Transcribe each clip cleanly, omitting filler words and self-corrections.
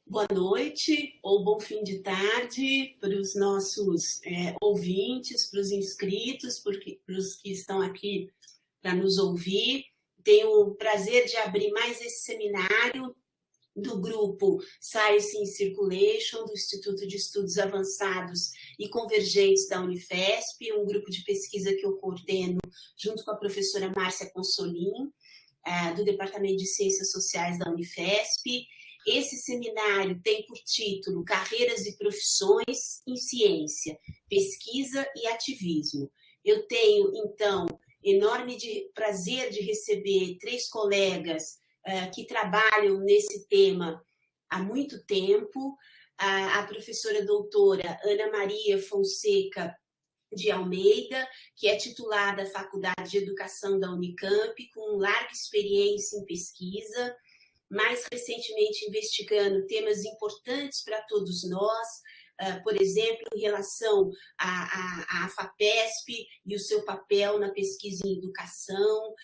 Boa noite ou bom fim de tarde para os nossos ouvintes, para os inscritos, para os que estão aqui para nos ouvir. Tenho o prazer de abrir mais esse seminário do grupo Science in Circulation, do Instituto de Estudos Avançados e Convergentes da Unifesp, um grupo de pesquisa que eu coordeno junto com a professora Márcia Consolim, do Departamento de Ciências Sociais da Unifesp. Esse seminário tem por título Carreiras e Profissões em Ciência, Pesquisa e Ativismo. Eu tenho, então, enorme prazer de receber 3 colegas que trabalham nesse tema há muito tempo. A professora doutora Ana Maria Fonseca de Almeida, que é titular da Faculdade de Educação da Unicamp, com larga experiência em pesquisa, mais recentemente investigando temas importantes para todos nós, por exemplo, em relação à FAPESP e o seu papel na pesquisa em educação,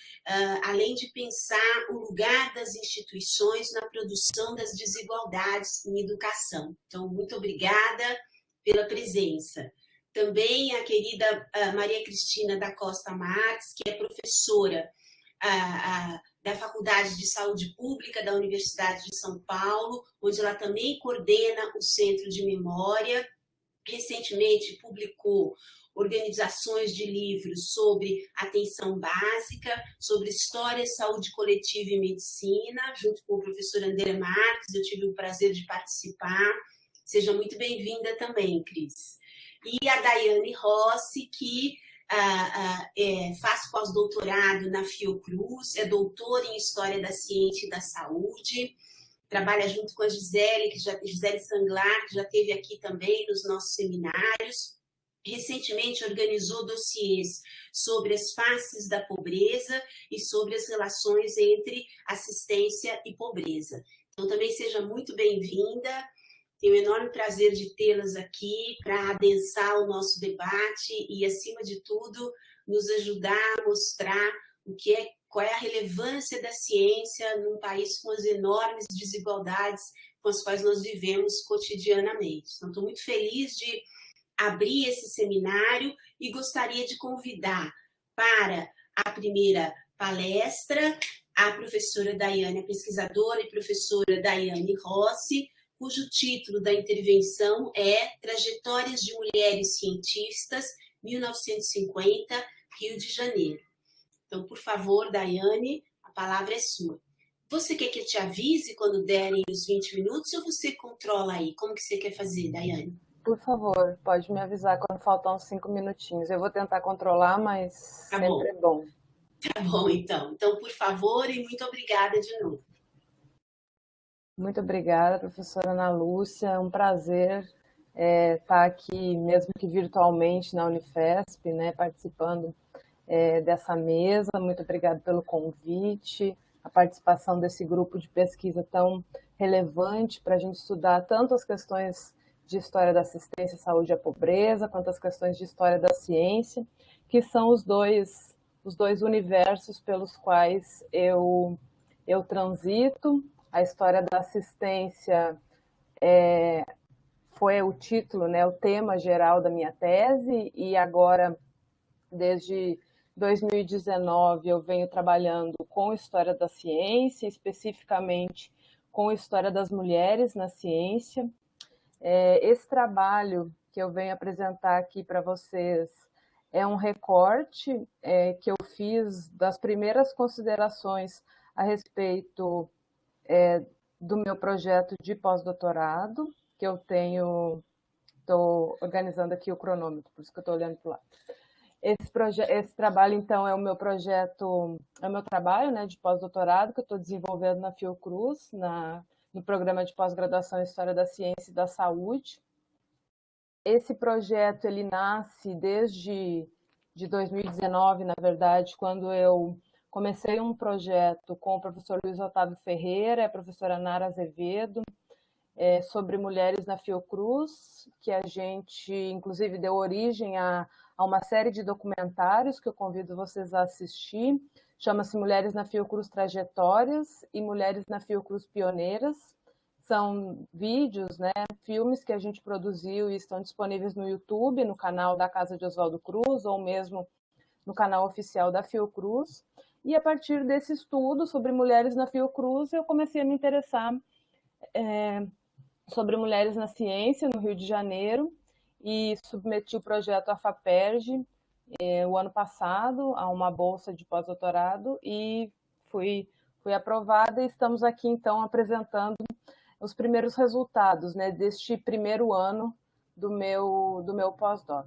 além de pensar o lugar das instituições na produção das desigualdades em educação. Então, muito obrigada pela presença. Também a querida Maria Cristina da Costa Marques, que é professora da Faculdade de Saúde Pública da Universidade de São Paulo, onde ela também coordena o Centro de Memória. Recentemente publicou organizações de livros sobre atenção básica, sobre história, saúde coletiva e medicina, junto com o professor André Marques. Eu tive o prazer de participar. Seja muito bem-vinda também, Cris. E a Daiane Rossi, que faz pós-doutorado na Fiocruz, é doutora em História da Ciência e da Saúde, trabalha junto com a Gisele Sanglar, que já esteve aqui também nos nossos seminários. Recentemente organizou dossiês sobre as faces da pobreza e sobre as relações entre assistência e pobreza. Então, também seja muito bem-vinda. Tenho o enorme prazer de tê-las aqui para adensar o nosso debate e, acima de tudo, nos ajudar a mostrar qual é a relevância da ciência num país com as enormes desigualdades com as quais nós vivemos cotidianamente. Então, estou muito feliz de abrir esse seminário e gostaria de convidar para a primeira palestra a professora Daiane, a pesquisadora e professora Daiane Rossi, cujo título da intervenção é Trajetórias de Mulheres Cientistas, 1950, Rio de Janeiro. Então, por favor, Daiane, a palavra é sua. Você quer que eu te avise quando derem os 20 minutos ou você controla aí? Como que você quer fazer, Daiane? Por favor, pode me avisar quando faltar uns 5 minutinhos. Eu vou tentar controlar, mas sempre é bom. Tá bom, então. Então, por favor, e muito obrigada de novo. Muito obrigada, professora Ana Lúcia. É um prazer estar aqui, mesmo que virtualmente, na Unifesp, né, participando dessa mesa. Muito obrigada pelo convite, a participação desse grupo de pesquisa tão relevante para a gente estudar tanto as questões de história da assistência, saúde e a pobreza, quanto as questões de história da ciência, que são os dois universos pelos quais eu transito. A história da assistência foi o título, né, o tema geral da minha tese, e agora, desde 2019, eu venho trabalhando com história da ciência, especificamente com história das mulheres na ciência. Esse trabalho que eu venho apresentar aqui para vocês é um recorte que eu fiz das primeiras considerações a respeito do meu projeto de pós-doutorado, que eu estou organizando aqui o cronômetro, por isso que eu estou olhando para o lado. Esse trabalho, então, é o meu projeto, é o meu trabalho, né, de pós-doutorado que eu estou desenvolvendo na Fiocruz, no programa de pós-graduação em História da Ciência e da Saúde. Esse projeto, ele nasce desde 2019, na verdade, quando eu comecei um projeto com o professor Luiz Otávio Ferreira e a professora Nara Azevedo, sobre mulheres na Fiocruz, que a gente, inclusive, deu origem a uma série de documentários que eu convido vocês a assistir. Chama-se Mulheres na Fiocruz Trajetórias e Mulheres na Fiocruz Pioneiras. são vídeos, né, filmes que a gente produziu e estão disponíveis no YouTube, no canal da Casa de Oswaldo Cruz, ou mesmo no canal oficial da Fiocruz. E a partir desse estudo sobre mulheres na Fiocruz, eu comecei a me interessar sobre mulheres na ciência no Rio de Janeiro e submeti o projeto à FAPERJ o ano passado a uma bolsa de pós-doutorado e fui aprovada e estamos aqui então apresentando os primeiros resultados, né, deste primeiro ano do meu pós-doc.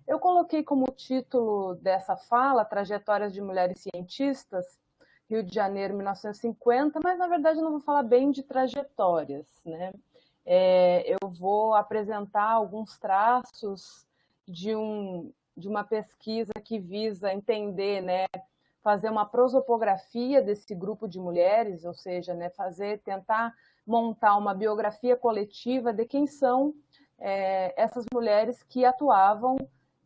Eu coloquei como título dessa fala Trajetórias de Mulheres Cientistas, Rio de Janeiro, 1950, mas na verdade eu não vou falar bem de trajetórias, né? Eu vou apresentar alguns traços de uma pesquisa que visa entender, né, fazer uma prosopografia desse grupo de mulheres, ou seja, né, tentar montar uma biografia coletiva de quem são essas mulheres que atuavam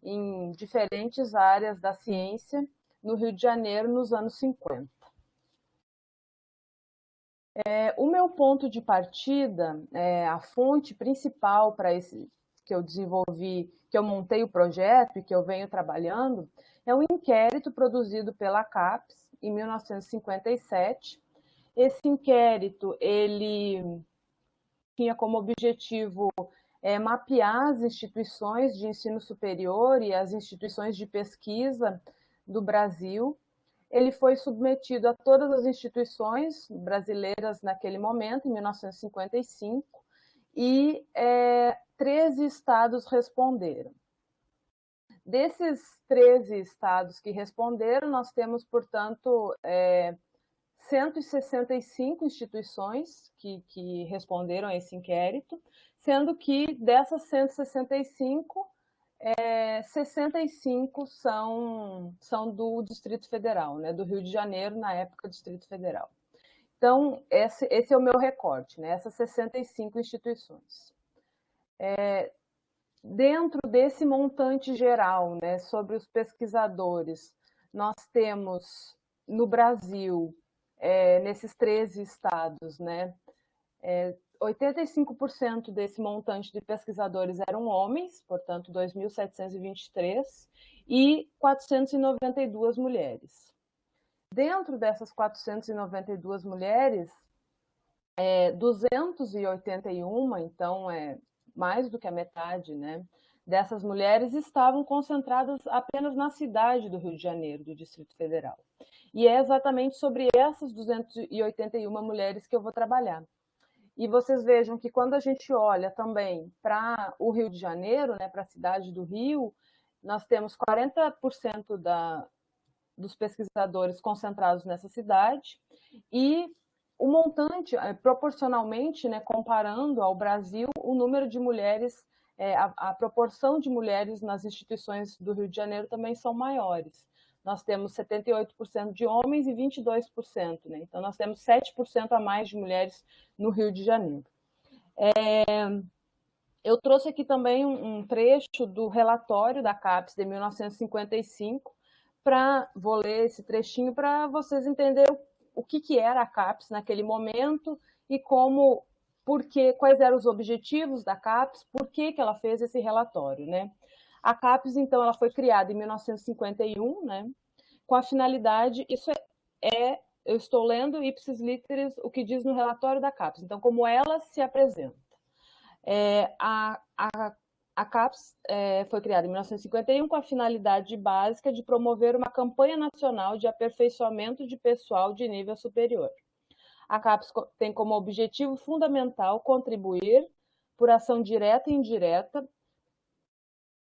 em diferentes áreas da ciência no Rio de Janeiro nos anos 50. O meu ponto de partida, a fonte principal para esse que eu desenvolvi, que eu montei o projeto e que eu venho trabalhando, é um inquérito produzido pela CAPES em 1957. Esse inquérito, ele tinha como objetivo mapear as instituições de ensino superior e as instituições de pesquisa do Brasil. Ele foi submetido a todas as instituições brasileiras naquele momento, em 1955, e 13 estados responderam. Desses 13 estados que responderam, nós temos, portanto, 165 instituições que responderam a esse inquérito, sendo que dessas 165, 65 são do Distrito Federal, né, do Rio de Janeiro, na época Distrito Federal. Então, esse é o meu recorte, né, essas 65 instituições. Dentro desse montante geral, né, sobre os pesquisadores, nós temos no Brasil, nesses 13 estados, né, 85% desse montante de pesquisadores eram homens, portanto, 2.723, e 492 mulheres. Dentro dessas 492 mulheres, 281, então mais do que a metade, né, dessas mulheres estavam concentradas apenas na cidade do Rio de Janeiro, do Distrito Federal. E é exatamente sobre essas 281 mulheres que eu vou trabalhar. E vocês vejam que quando a gente olha também para o Rio de Janeiro, né, para a cidade do Rio, nós temos 40% dos pesquisadores concentrados nessa cidade e o montante, proporcionalmente, né, comparando ao Brasil, o número de mulheres, a proporção de mulheres nas instituições do Rio de Janeiro também são maiores. Nós temos 78% de homens e 22%, né? Então, nós temos 7% a mais de mulheres no Rio de Janeiro. Eu trouxe aqui também um trecho do relatório da CAPES de 1955, vou ler esse trechinho para vocês entenderem o que era a CAPES naquele momento e quais eram os objetivos da CAPES, por que ela fez esse relatório, né? A CAPES, então, ela foi criada em 1951, né, com a finalidade, eu estou lendo ipsis literis o que diz no relatório da CAPES, então, como ela se apresenta. A CAPES foi criada em 1951 com a finalidade básica de promover uma campanha nacional de aperfeiçoamento de pessoal de nível superior. A CAPES tem como objetivo fundamental contribuir, por ação direta e indireta,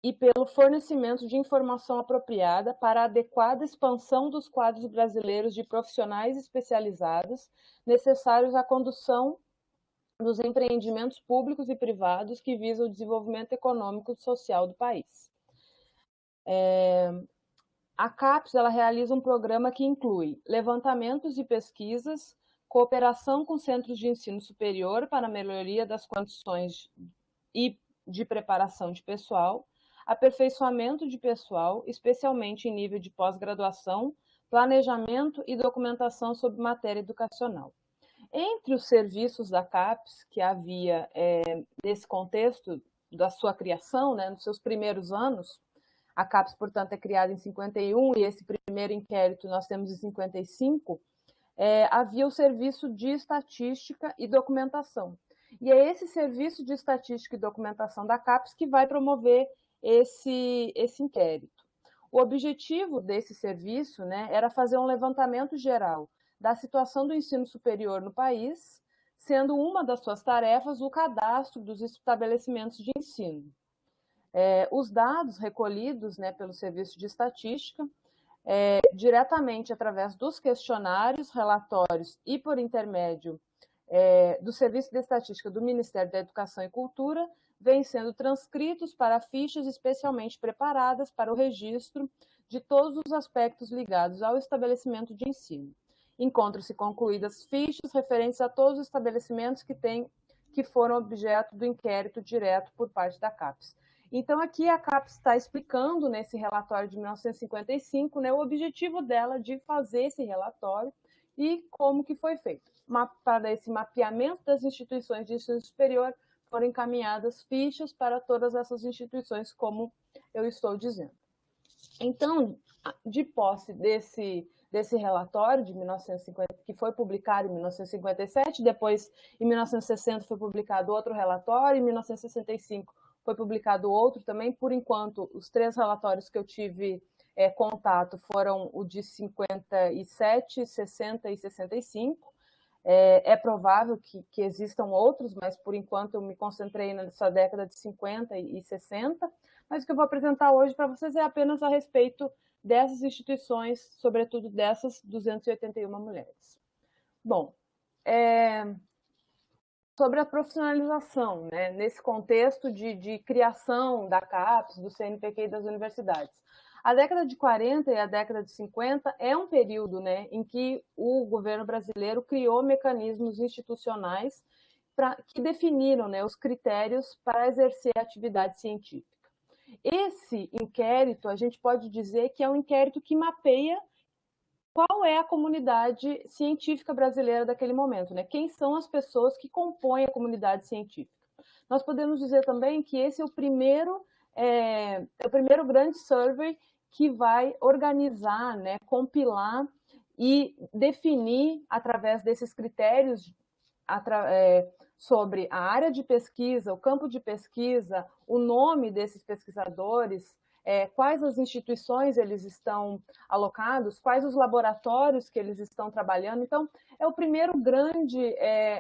e pelo fornecimento de informação apropriada para a adequada expansão dos quadros brasileiros de profissionais especializados necessários à condução dos empreendimentos públicos e privados que visam o desenvolvimento econômico e social do país. A CAPES ela realiza um programa que inclui levantamentos e pesquisas, cooperação com centros de ensino superior para a melhoria das condições e de preparação de pessoal, aperfeiçoamento de pessoal, especialmente em nível de pós-graduação, planejamento e documentação sobre matéria educacional. Entre os serviços da CAPES que havia nesse contexto da sua criação, né, nos seus primeiros anos, a CAPES, portanto, é criada em 51 e esse primeiro inquérito nós temos em 55, havia o serviço de estatística e documentação. E é esse serviço de estatística e documentação da CAPES que vai promover esse inquérito. O objetivo desse serviço, né, era fazer um levantamento geral da situação do ensino superior no país, sendo uma das suas tarefas o cadastro dos estabelecimentos de ensino. Os dados recolhidos, né, pelo Serviço de Estatística, diretamente através dos questionários, relatórios e por intermédio do Serviço de Estatística do Ministério da Educação e Cultura, vêm sendo transcritos para fichas especialmente preparadas para o registro de todos os aspectos ligados ao estabelecimento de ensino. Encontram-se concluídas fichas referentes a todos os estabelecimentos que foram objeto do inquérito direto por parte da CAPES. Então, aqui a CAPES está explicando, nesse relatório de 1955, né, o objetivo dela de fazer esse relatório e como que foi feito. Para esse mapeamento das instituições de ensino superior, foram encaminhadas fichas para todas essas instituições, como eu estou dizendo. Então, de posse desse relatório de 1950, que foi publicado em 1957, depois, em 1960, foi publicado outro relatório, em 1965 foi publicado outro também. Por enquanto, os 3 relatórios que eu tive contato foram o de 57, 60 e 65. É provável que existam outros, mas por enquanto eu me concentrei nessa década de 50 e 60. Mas o que eu vou apresentar hoje para vocês é apenas a respeito dessas instituições, sobretudo dessas 281 mulheres. Bom, sobre a profissionalização, né, nesse contexto de criação da CAPES, do CNPq e das universidades. A década de 40 e a década de 50 é um período, né, em que o governo brasileiro criou mecanismos institucionais que definiram, né, os critérios para exercer a atividade científica. Esse inquérito, a gente pode dizer que é um inquérito que mapeia qual é a comunidade científica brasileira daquele momento, né? Quem são as pessoas que compõem a comunidade científica. Nós podemos dizer também que esse é o primeiro grande survey que vai organizar, né, compilar e definir, através desses critérios, sobre a área de pesquisa, o campo de pesquisa, o nome desses pesquisadores, quais as instituições eles estão alocados, quais os laboratórios que eles estão trabalhando. Então, é o primeiro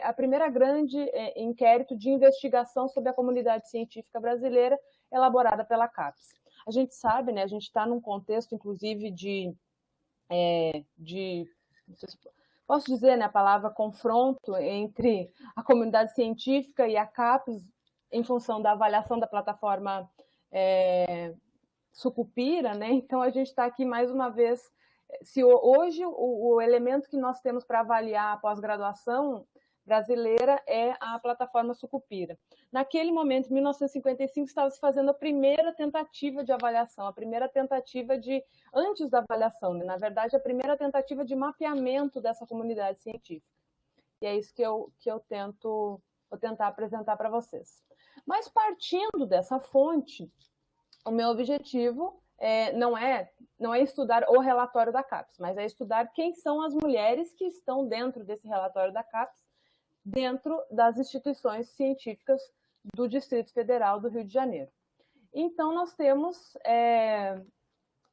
a primeira grande inquérito de investigação sobre a comunidade científica brasileira elaborada pela CAPES. A gente sabe, né, a gente está num contexto, inclusive, posso dizer, né, a palavra confronto entre a comunidade científica e a CAPES em função da avaliação da plataforma Sucupira, né? Então a gente está aqui mais uma vez. Se hoje o elemento que nós temos para avaliar a pós-graduação brasileira é a plataforma Sucupira. Naquele momento, em 1955, estava se fazendo a primeira tentativa de avaliação, a primeira tentativa antes da avaliação, né? Na verdade, a primeira tentativa de mapeamento dessa comunidade científica. E é isso que eu vou tentar apresentar para vocês. Mas partindo dessa fonte, o meu objetivo não é estudar o relatório da CAPES, mas é estudar quem são as mulheres que estão dentro desse relatório da CAPES, dentro das instituições científicas do Distrito Federal do Rio de Janeiro. Então, nós temos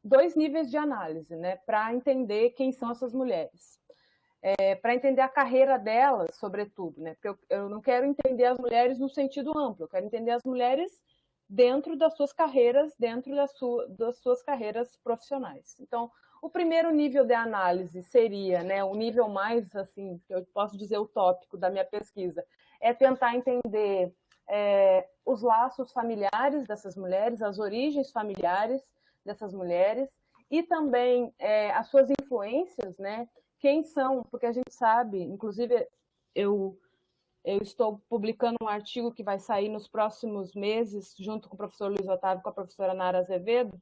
2 níveis de análise, né, para entender quem são essas mulheres. Para entender a carreira delas, sobretudo, né, porque eu não quero entender as mulheres no sentido amplo, eu quero entender as mulheres dentro das suas carreiras, dentro das suas carreiras profissionais. Então, o primeiro nível de análise seria, né, o nível mais, assim, que eu posso dizer utópico da minha pesquisa, é tentar entender os laços familiares dessas mulheres, as origens familiares dessas mulheres, e também as suas influências, né, quem são, porque a gente sabe, inclusive eu estou publicando um artigo que vai sair nos próximos meses, junto com o professor Luiz Otávio e com a professora Nara Azevedo,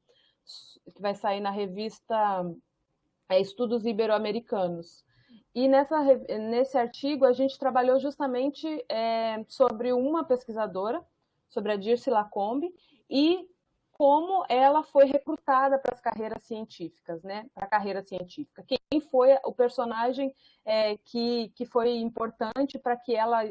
que vai sair na revista Estudos Ibero-Americanos. E nesse artigo a gente trabalhou justamente sobre uma pesquisadora, sobre a Dirce Lacombe, e como ela foi recrutada para as carreiras científicas, né? Para a carreira científica. Quem foi o personagem que foi importante para que ela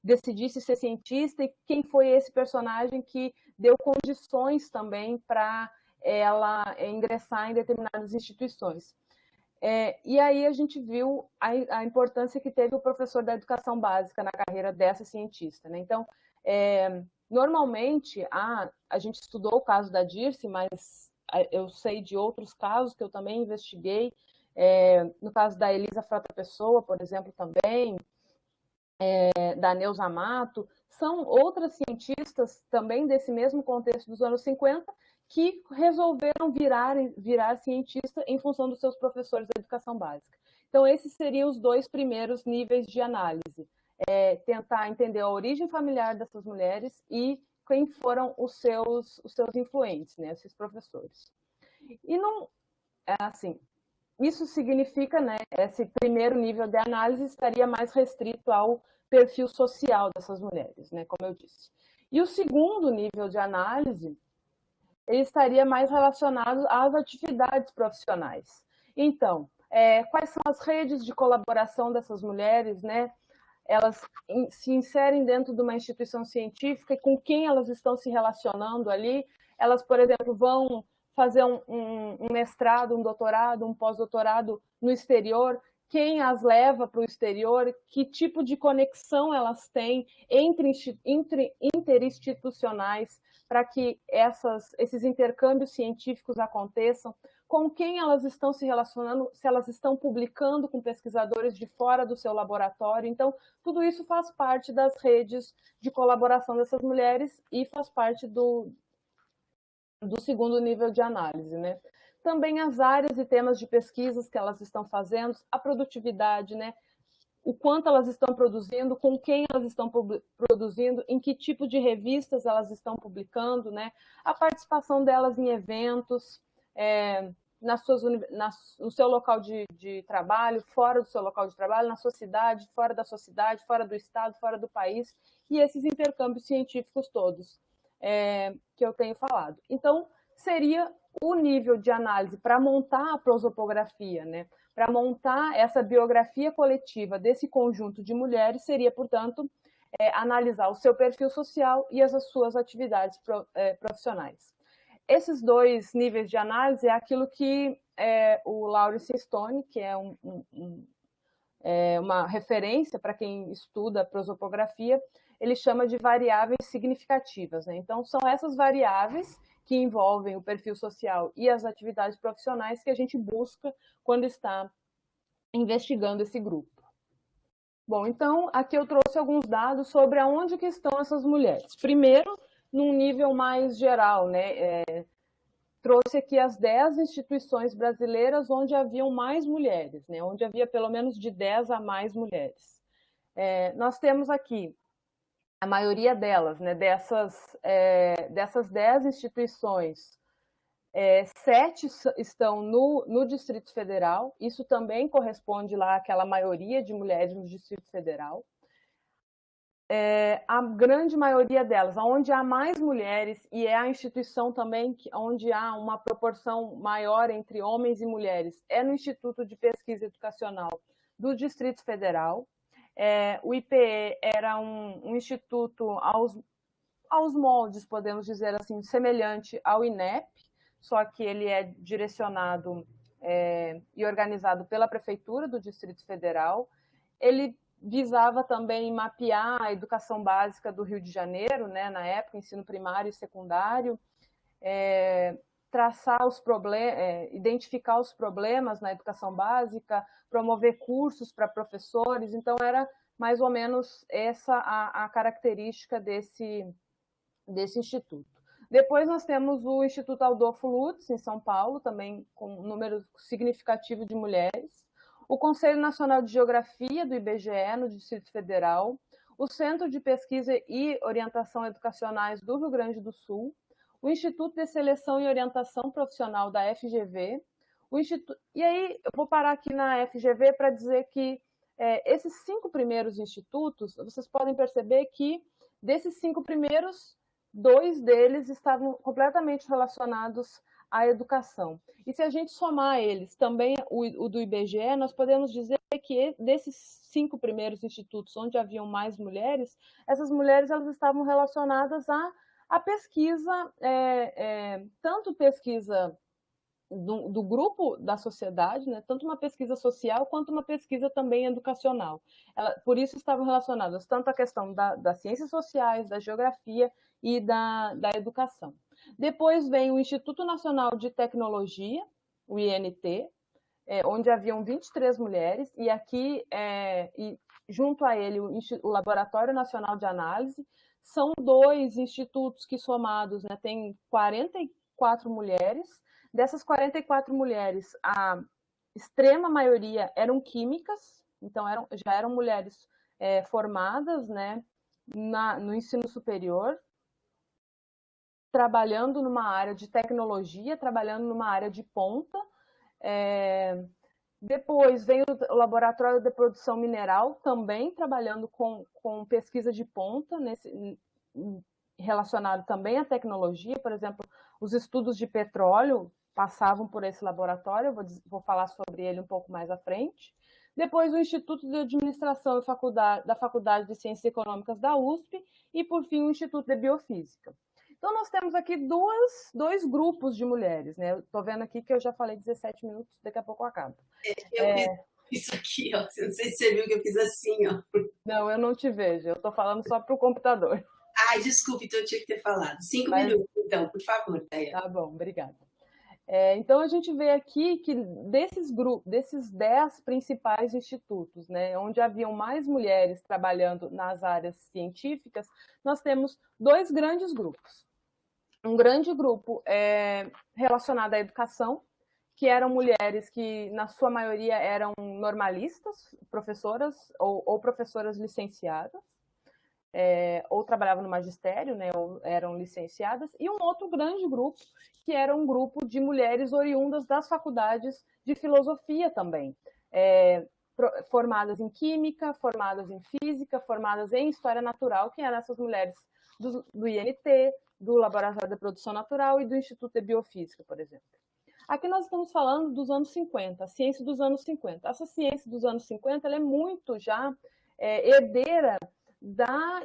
decidisse ser cientista e quem foi esse personagem que deu condições também para ela ingressar em determinadas instituições. E aí a gente viu a importância que teve o professor da educação básica na carreira dessa cientista, né? Então, normalmente, a gente estudou o caso da Dirce, mas eu sei de outros casos que eu também investiguei, no caso da Elisa Frota Pessoa, por exemplo, também, da Neuza Mato, são outras cientistas também desse mesmo contexto dos anos 50 que resolveram virar cientista em função dos seus professores da educação básica. Então, esses seriam os dois primeiros níveis de análise. Tentar entender a origem familiar dessas mulheres e quem foram os seus influentes, né, esses professores. E não, assim, isso significa, né, esse primeiro nível de análise estaria mais restrito ao perfil social dessas mulheres, né, como eu disse. E o segundo nível de análise, ele estaria mais relacionado às atividades profissionais. Então, quais são as redes de colaboração dessas mulheres, né? Elas se inserem dentro de uma instituição científica e com quem elas estão se relacionando ali. Elas, por exemplo, vão fazer um mestrado, um doutorado, um pós-doutorado no exterior, quem as leva para o exterior, que tipo de conexão elas têm entre interinstitucionais para que esses intercâmbios científicos aconteçam, com quem elas estão se relacionando, se elas estão publicando com pesquisadores de fora do seu laboratório. Então, tudo isso faz parte das redes de colaboração dessas mulheres e faz parte do segundo nível de análise, né? Também as áreas e temas de pesquisas que elas estão fazendo, a produtividade, né? O quanto elas estão produzindo, com quem elas estão produzindo, em que tipo de revistas elas estão publicando, né? A participação delas em eventos, no seu local de trabalho, fora do seu local de trabalho, na sua cidade, fora do estado, fora do país, e esses intercâmbios científicos todos que eu tenho falado. Então, seria o nível de análise para montar a prosopografia, né? Para montar essa biografia coletiva desse conjunto de mulheres, seria, portanto, analisar o seu perfil social e as suas atividades profissionais. Esses dois níveis de análise é aquilo que o Lawrence Stone, que é uma referência para quem estuda prosopografia, ele chama de variáveis significativas, né? Então, são essas variáveis que envolvem o perfil social e as atividades profissionais que a gente busca quando está investigando esse grupo. Bom, então, aqui eu trouxe alguns dados sobre aonde que estão essas mulheres. Primeiro, num nível mais geral, né? Trouxe aqui as 10 instituições brasileiras onde haviam mais mulheres, né? Onde havia pelo menos de 10 a mais mulheres. Nós temos aqui a maioria delas, né, dessas 10 instituições, 7 estão no Distrito Federal, isso também corresponde lá àquela maioria de mulheres no Distrito Federal. A grande maioria delas, onde há mais mulheres, e é a instituição também onde há uma proporção maior entre homens e mulheres, é no Instituto de Pesquisa Educacional do Distrito Federal. O IPE era um instituto aos moldes, podemos dizer assim, semelhante ao INEP, só que ele é direcionado e organizado pela Prefeitura do Distrito Federal. Ele visava também mapear a educação básica do Rio de Janeiro, né, na época, ensino primário e secundário, traçar os problemas, identificar os problemas na educação básica, promover cursos para professores. Então, era mais ou menos essa a característica desse instituto. Depois nós temos o Instituto Adolfo Lutz, em São Paulo, também com um número significativo de mulheres. O Conselho Nacional de Geografia, do IBGE, no Distrito Federal. O Centro de Pesquisa e Orientação Educacionais do Rio Grande do Sul. O Instituto de Seleção e Orientação Profissional da FGV. E aí, eu vou parar aqui na FGV para dizer que esses 5 primeiros institutos, vocês podem perceber que desses 5 primeiros, 2 deles estavam completamente relacionados à educação. E se a gente somar eles, também o do IBGE, nós podemos dizer que desses 5 primeiros institutos onde haviam mais mulheres, essas mulheres elas estavam relacionadas à pesquisa, tanto pesquisa do grupo da sociedade, né, tanto uma pesquisa social quanto uma pesquisa também educacional. Por isso estavam relacionadas tanto à questão das ciências sociais, da geografia e da educação. Depois vem o Instituto Nacional de Tecnologia, o INT, onde haviam 23 mulheres, e aqui, junto a ele, o Laboratório Nacional de Análise. São 2 institutos que, somados, né, têm 44 mulheres. Dessas 44 mulheres, a extrema maioria eram químicas, então já eram mulheres formadas, né, no ensino superior, trabalhando numa área de tecnologia, trabalhando numa área de ponta. Depois vem o Laboratório de Produção Mineral, também trabalhando com pesquisa de ponta, relacionado também à tecnologia. Por exemplo, os estudos de petróleo passavam por esse laboratório, eu vou falar sobre ele um pouco mais à frente. Depois o Instituto de Administração da Faculdade de Ciências Econômicas da USP e, por fim, o Instituto de Biofísica. Então, nós temos aqui dois grupos de mulheres, né? Estou vendo aqui que eu já falei 17 minutos, daqui a pouco eu acabo. Eu fiz isso aqui, ó. Não sei se você viu que eu fiz assim, ó. Não, eu não te vejo, eu estou falando só para o computador. Ai, desculpe, então eu tinha que ter falado. 5 minutos, então, por favor, Dayana. Tá bom, obrigada. Então, a gente vê aqui que desses 10 principais institutos, né, onde haviam mais mulheres trabalhando nas áreas científicas, nós temos 2 grandes grupos. Um grande grupo relacionado à educação, que eram mulheres que, na sua maioria, eram normalistas, professoras ou professoras licenciadas, ou trabalhavam no magistério, né, ou eram licenciadas, e um outro grande grupo, que era um grupo de mulheres oriundas das faculdades de filosofia também, formadas em química, formadas em física, formadas em história natural, que eram essas mulheres do INT, do Laboratório de Produção Natural e do Instituto de Biofísica, por exemplo. Aqui nós estamos falando dos anos 50, a ciência dos anos 50. Essa ciência dos anos 50 ela é muito já herdeira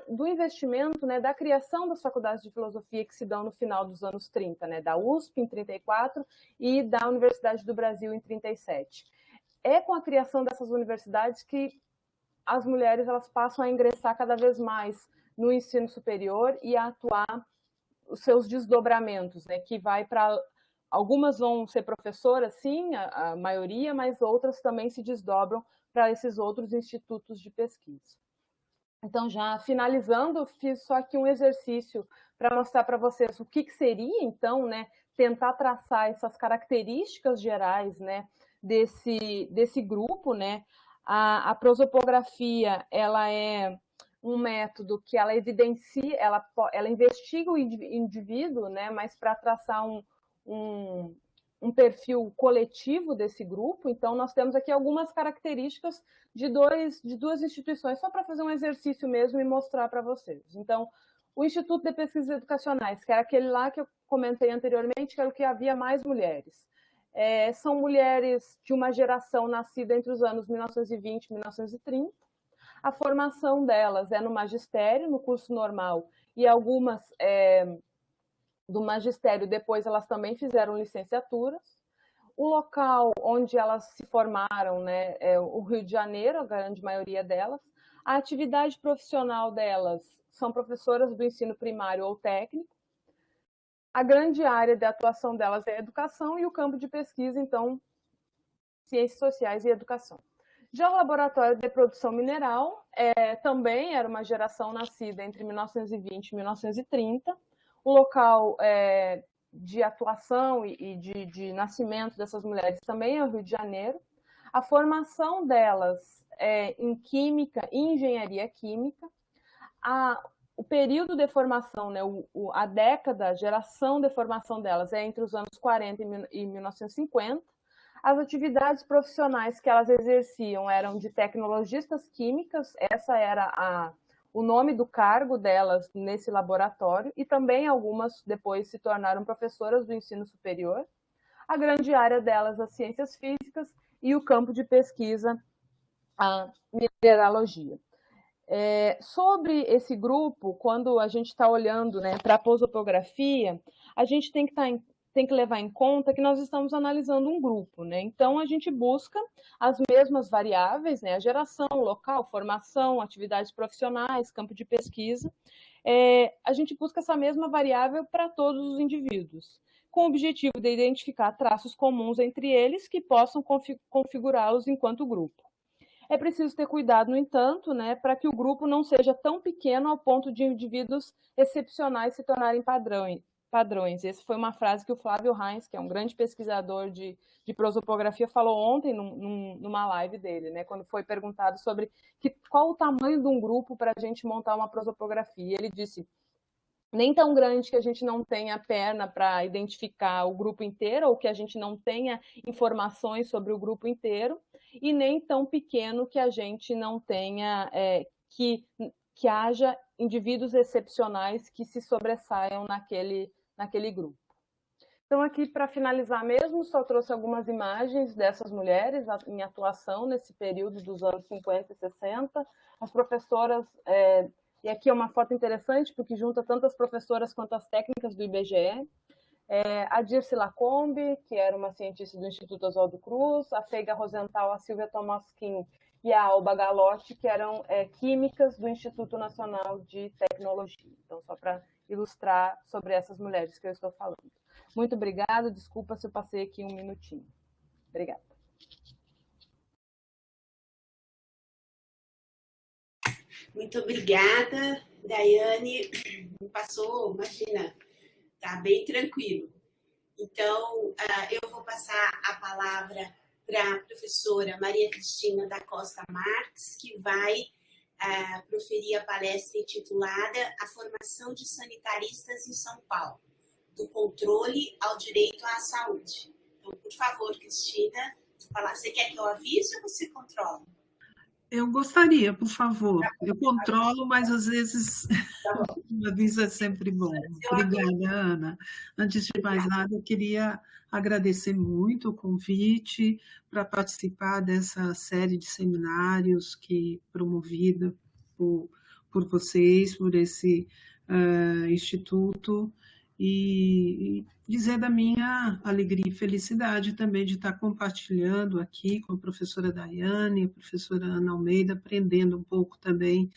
do investimento, né, da criação das faculdades de filosofia que se dão no final dos anos 30, né, da USP em 34 e da Universidade do Brasil em 37. É com a criação dessas universidades que as mulheres elas passam a ingressar cada vez mais no ensino superior e a atuar os seus desdobramentos, né, que vai para... Algumas vão ser professoras, sim, a maioria, mas outras também se desdobram para esses outros institutos de pesquisa. Então, já finalizando, fiz só aqui um exercício para mostrar para vocês o que seria, então, né, tentar traçar essas características gerais, né, desse grupo, né. A prosopografia, ela é um método que ela evidencia, ela investiga o indivíduo, né, mas para traçar um perfil coletivo desse grupo. Então, nós temos aqui algumas características de duas instituições, só para fazer um exercício mesmo e mostrar para vocês. Então, o Instituto de Pesquisas Educacionais, que era aquele lá que eu comentei anteriormente, que era o que havia mais mulheres. São mulheres de uma geração nascida entre os anos 1920 e 1930. A formação delas é no magistério, no curso normal, e algumas do magistério, depois elas também fizeram licenciaturas. O local onde elas se formaram, né, é o Rio de Janeiro, a grande maioria delas. A atividade profissional delas são professoras do ensino primário ou técnico. A grande área de atuação delas é a educação e o campo de pesquisa, então, ciências sociais e educação. Já o Laboratório de Produção Mineral também era uma geração nascida entre 1920 e 1930. O local de atuação e de nascimento dessas mulheres também é o Rio de Janeiro. A formação delas é em química e engenharia química. O período de formação, né, a década, a geração de formação delas é entre os anos 40 e 1950. As atividades profissionais que elas exerciam eram de tecnologistas químicas, essa era o nome do cargo delas nesse laboratório, e também algumas depois se tornaram professoras do ensino superior. A grande área delas, as ciências físicas, e o campo de pesquisa, a mineralogia. Sobre esse grupo, quando a gente está olhando, né, para a prosopografia, a gente tem que levar em conta que nós estamos analisando um grupo, né? Então, a gente busca as mesmas variáveis, né? A geração, local, formação, atividades profissionais, campo de pesquisa. A gente busca essa mesma variável para todos os indivíduos, com o objetivo de identificar traços comuns entre eles que possam configurá-los enquanto grupo. É preciso ter cuidado, no entanto, né, para que o grupo não seja tão pequeno ao ponto de indivíduos excepcionais se tornarem padrões. Essa foi uma frase que o Flávio Heinz, que é um grande pesquisador de prosopografia, falou ontem numa live dele, né, quando foi perguntado sobre qual o tamanho de um grupo para a gente montar uma prosopografia. Ele disse: nem tão grande que a gente não tenha perna para identificar o grupo inteiro, ou que a gente não tenha informações sobre o grupo inteiro, e nem tão pequeno que a gente não tenha, que haja indivíduos excepcionais que se sobressaiam naquele grupo. Então, aqui, para finalizar mesmo, só trouxe algumas imagens dessas mulheres em atuação nesse período dos anos 50 e 60. As professoras... E aqui é uma foto interessante, porque junta tanto as professoras quanto as técnicas do IBGE. A Dirce Lacombe, que era uma cientista do Instituto Oswaldo Cruz, a Feiga Rosenthal, a Silvia Tomoskin e a Alba Galotti, que eram químicas do Instituto Nacional de Tecnologia. Então, só para ilustrar sobre essas mulheres que eu estou falando. Muito obrigada, desculpa se eu passei aqui um minutinho. Obrigada. Muito obrigada, Daiane. Passou, imagina, tá bem tranquilo. Então, eu vou passar a palavra para a professora Maria Cristina da Costa Marques, que vai proferir a palestra intitulada A Formação de Sanitaristas em São Paulo, do controle ao direito à saúde. Então, por favor, Cristina, você quer que eu avise ou você controla? Eu gostaria, por favor. Eu controlo, mas às vezes o aviso é sempre bom. Obrigada, Ana. Antes de mais nada, eu queria agradecer muito o convite para participar dessa série de seminários que promovida por vocês, por esse instituto, e dizer da minha alegria e felicidade também de estar compartilhando aqui com a professora Daiane, a professora Ana Almeida, aprendendo um pouco também,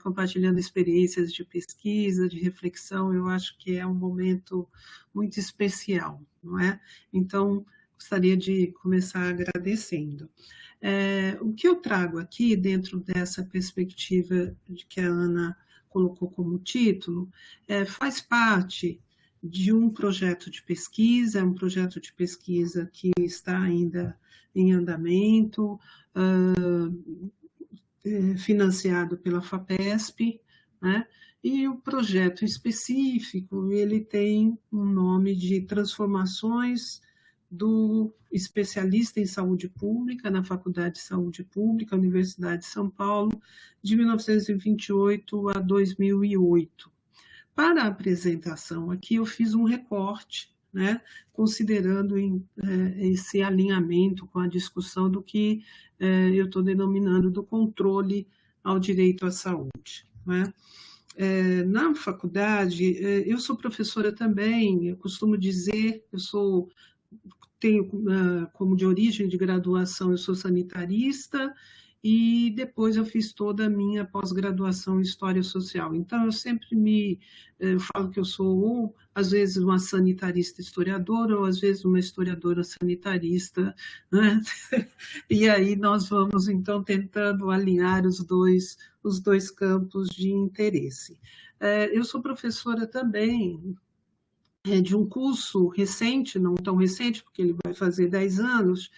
compartilhando experiências de pesquisa, de reflexão. Eu acho que é um momento muito especial, não é? Então, gostaria de começar agradecendo. O que eu trago aqui, dentro dessa perspectiva de que a Ana colocou como título, faz parte de um projeto de pesquisa, é um projeto de pesquisa que está ainda em andamento, financiado pela FAPESP, né? E o projeto específico, ele tem um nome de Transformações do especialista em saúde pública na Faculdade de Saúde Pública, Universidade de São Paulo, de 1928 a 2008. Para a apresentação aqui, eu fiz um recorte, né, considerando esse alinhamento com a discussão do que eu estou denominando do controle ao direito à saúde, né? Na faculdade, eu sou professora também, eu costumo dizer, tenho como de origem de graduação, eu sou sanitarista, e depois eu fiz toda a minha pós-graduação em História Social. Então, eu sempre falo que eu sou, ou às vezes, uma sanitarista historiadora, ou às vezes uma historiadora sanitarista, né? E aí nós vamos, então, tentando alinhar os dois campos de interesse. Eu sou professora também de um curso recente, não tão recente, porque ele vai fazer 10 anos,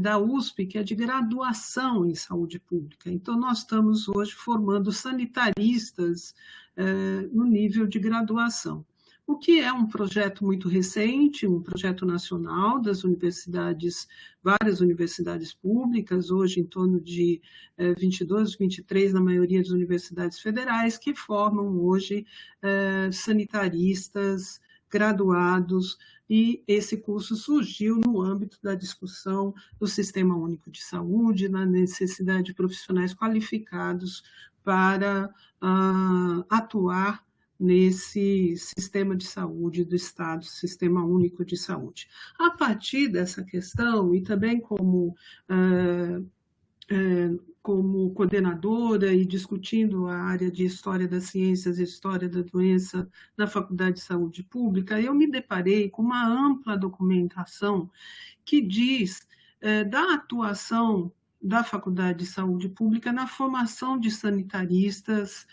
da USP, que é de graduação em saúde pública. Então, nós estamos hoje formando sanitaristas no nível de graduação. o que é um projeto muito recente, um projeto nacional das universidades, várias universidades públicas, hoje em torno de 22, 23 na maioria das universidades federais, que formam hoje sanitaristas, graduados, e esse curso surgiu no âmbito da discussão do Sistema Único de Saúde, na necessidade de profissionais qualificados para atuar nesse sistema de saúde do Estado, Sistema Único de Saúde. A partir dessa questão, e também como coordenadora e discutindo a área de História das Ciências e História da Doença na Faculdade de Saúde Pública, eu me deparei com uma ampla documentação que diz da atuação da Faculdade de Saúde Pública na formação de sanitaristas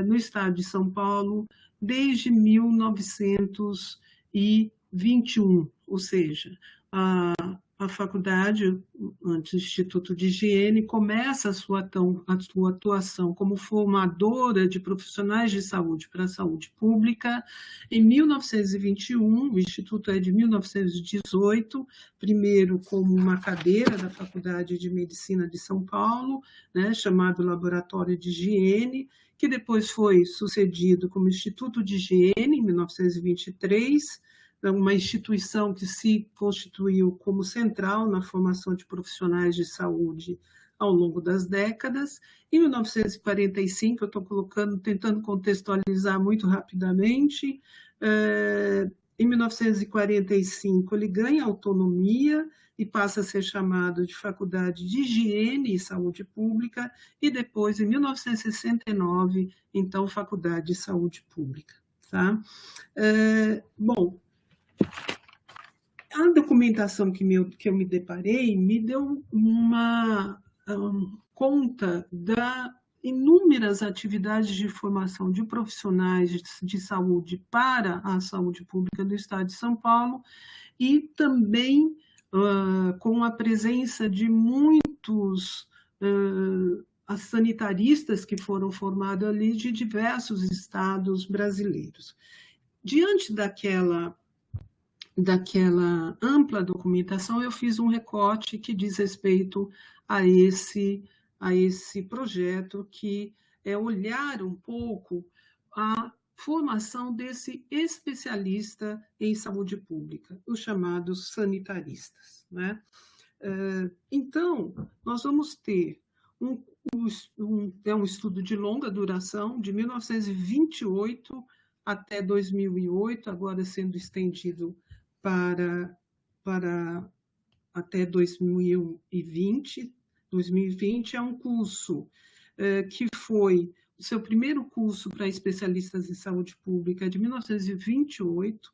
no estado de São Paulo desde 1921, ou seja, a faculdade, antes do Instituto de Higiene, começa a sua atuação como formadora de profissionais de saúde para a saúde pública em 1921, o Instituto é de 1918, primeiro como uma cadeira da Faculdade de Medicina de São Paulo, né, chamado Laboratório de Higiene, que depois foi sucedido como Instituto de Higiene, em 1923, uma instituição que se constituiu como central na formação de profissionais de saúde ao longo das décadas. Em 1945, eu estou tentando contextualizar muito rapidamente, em 1945 ele ganha autonomia e passa a ser chamado de Faculdade de Higiene e Saúde Pública, e depois, em 1969, então, Faculdade de Saúde Pública. Tá? Bom, a documentação que eu me deparei me deu uma conta das inúmeras atividades de formação de profissionais de saúde para a saúde pública do Estado de São Paulo e também com a presença de muitos sanitaristas que foram formados ali de diversos estados brasileiros. Diante daquela ampla documentação, eu fiz um recorte que diz respeito a esse projeto, que é olhar um pouco a formação desse especialista em saúde pública, os chamados sanitaristas, né? Então, nós vamos ter um estudo de longa duração, de 1928 até 2008, agora sendo estendido para até 2020. 2020 é um curso que foi o seu primeiro curso para especialistas em saúde pública de 1928.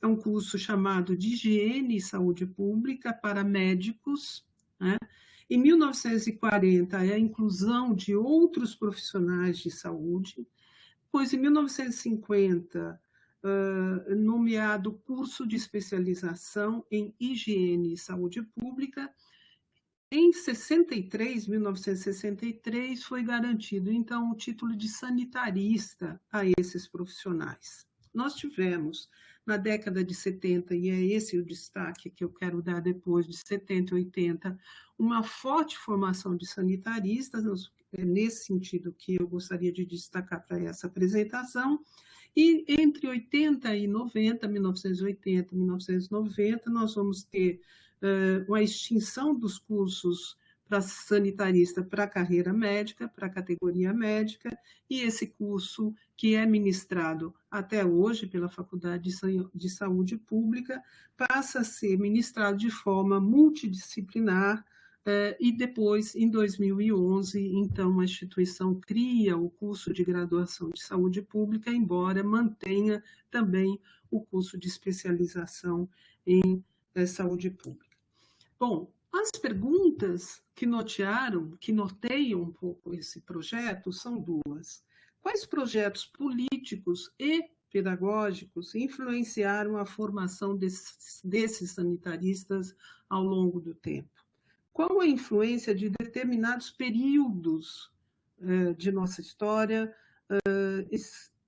É um curso chamado de Higiene e Saúde Pública para médicos, né? Em 1940, é a inclusão de outros profissionais de saúde, pois em 1950, nomeado curso de especialização em higiene e saúde pública. Em 1963, foi garantido, então, o título de sanitarista a esses profissionais. Nós tivemos, na década de 70, e é esse o destaque que eu quero dar depois de 70 e 80, uma forte formação de sanitaristas, é nesse sentido que eu gostaria de destacar para essa apresentação. E entre 80 e 90, 1980 e 1990, nós vamos ter uma extinção dos cursos para sanitarista para a carreira médica, para a categoria médica, e esse curso que é ministrado até hoje pela Faculdade de Saúde Pública passa a ser ministrado de forma multidisciplinar, e depois, em 2011, então, a instituição cria o curso de graduação de saúde pública, embora mantenha também o curso de especialização em saúde pública. Bom, as perguntas que norteiam um pouco esse projeto são duas. Quais projetos políticos e pedagógicos influenciaram a formação desses sanitaristas ao longo do tempo? Qual a influência de determinados períodos de nossa história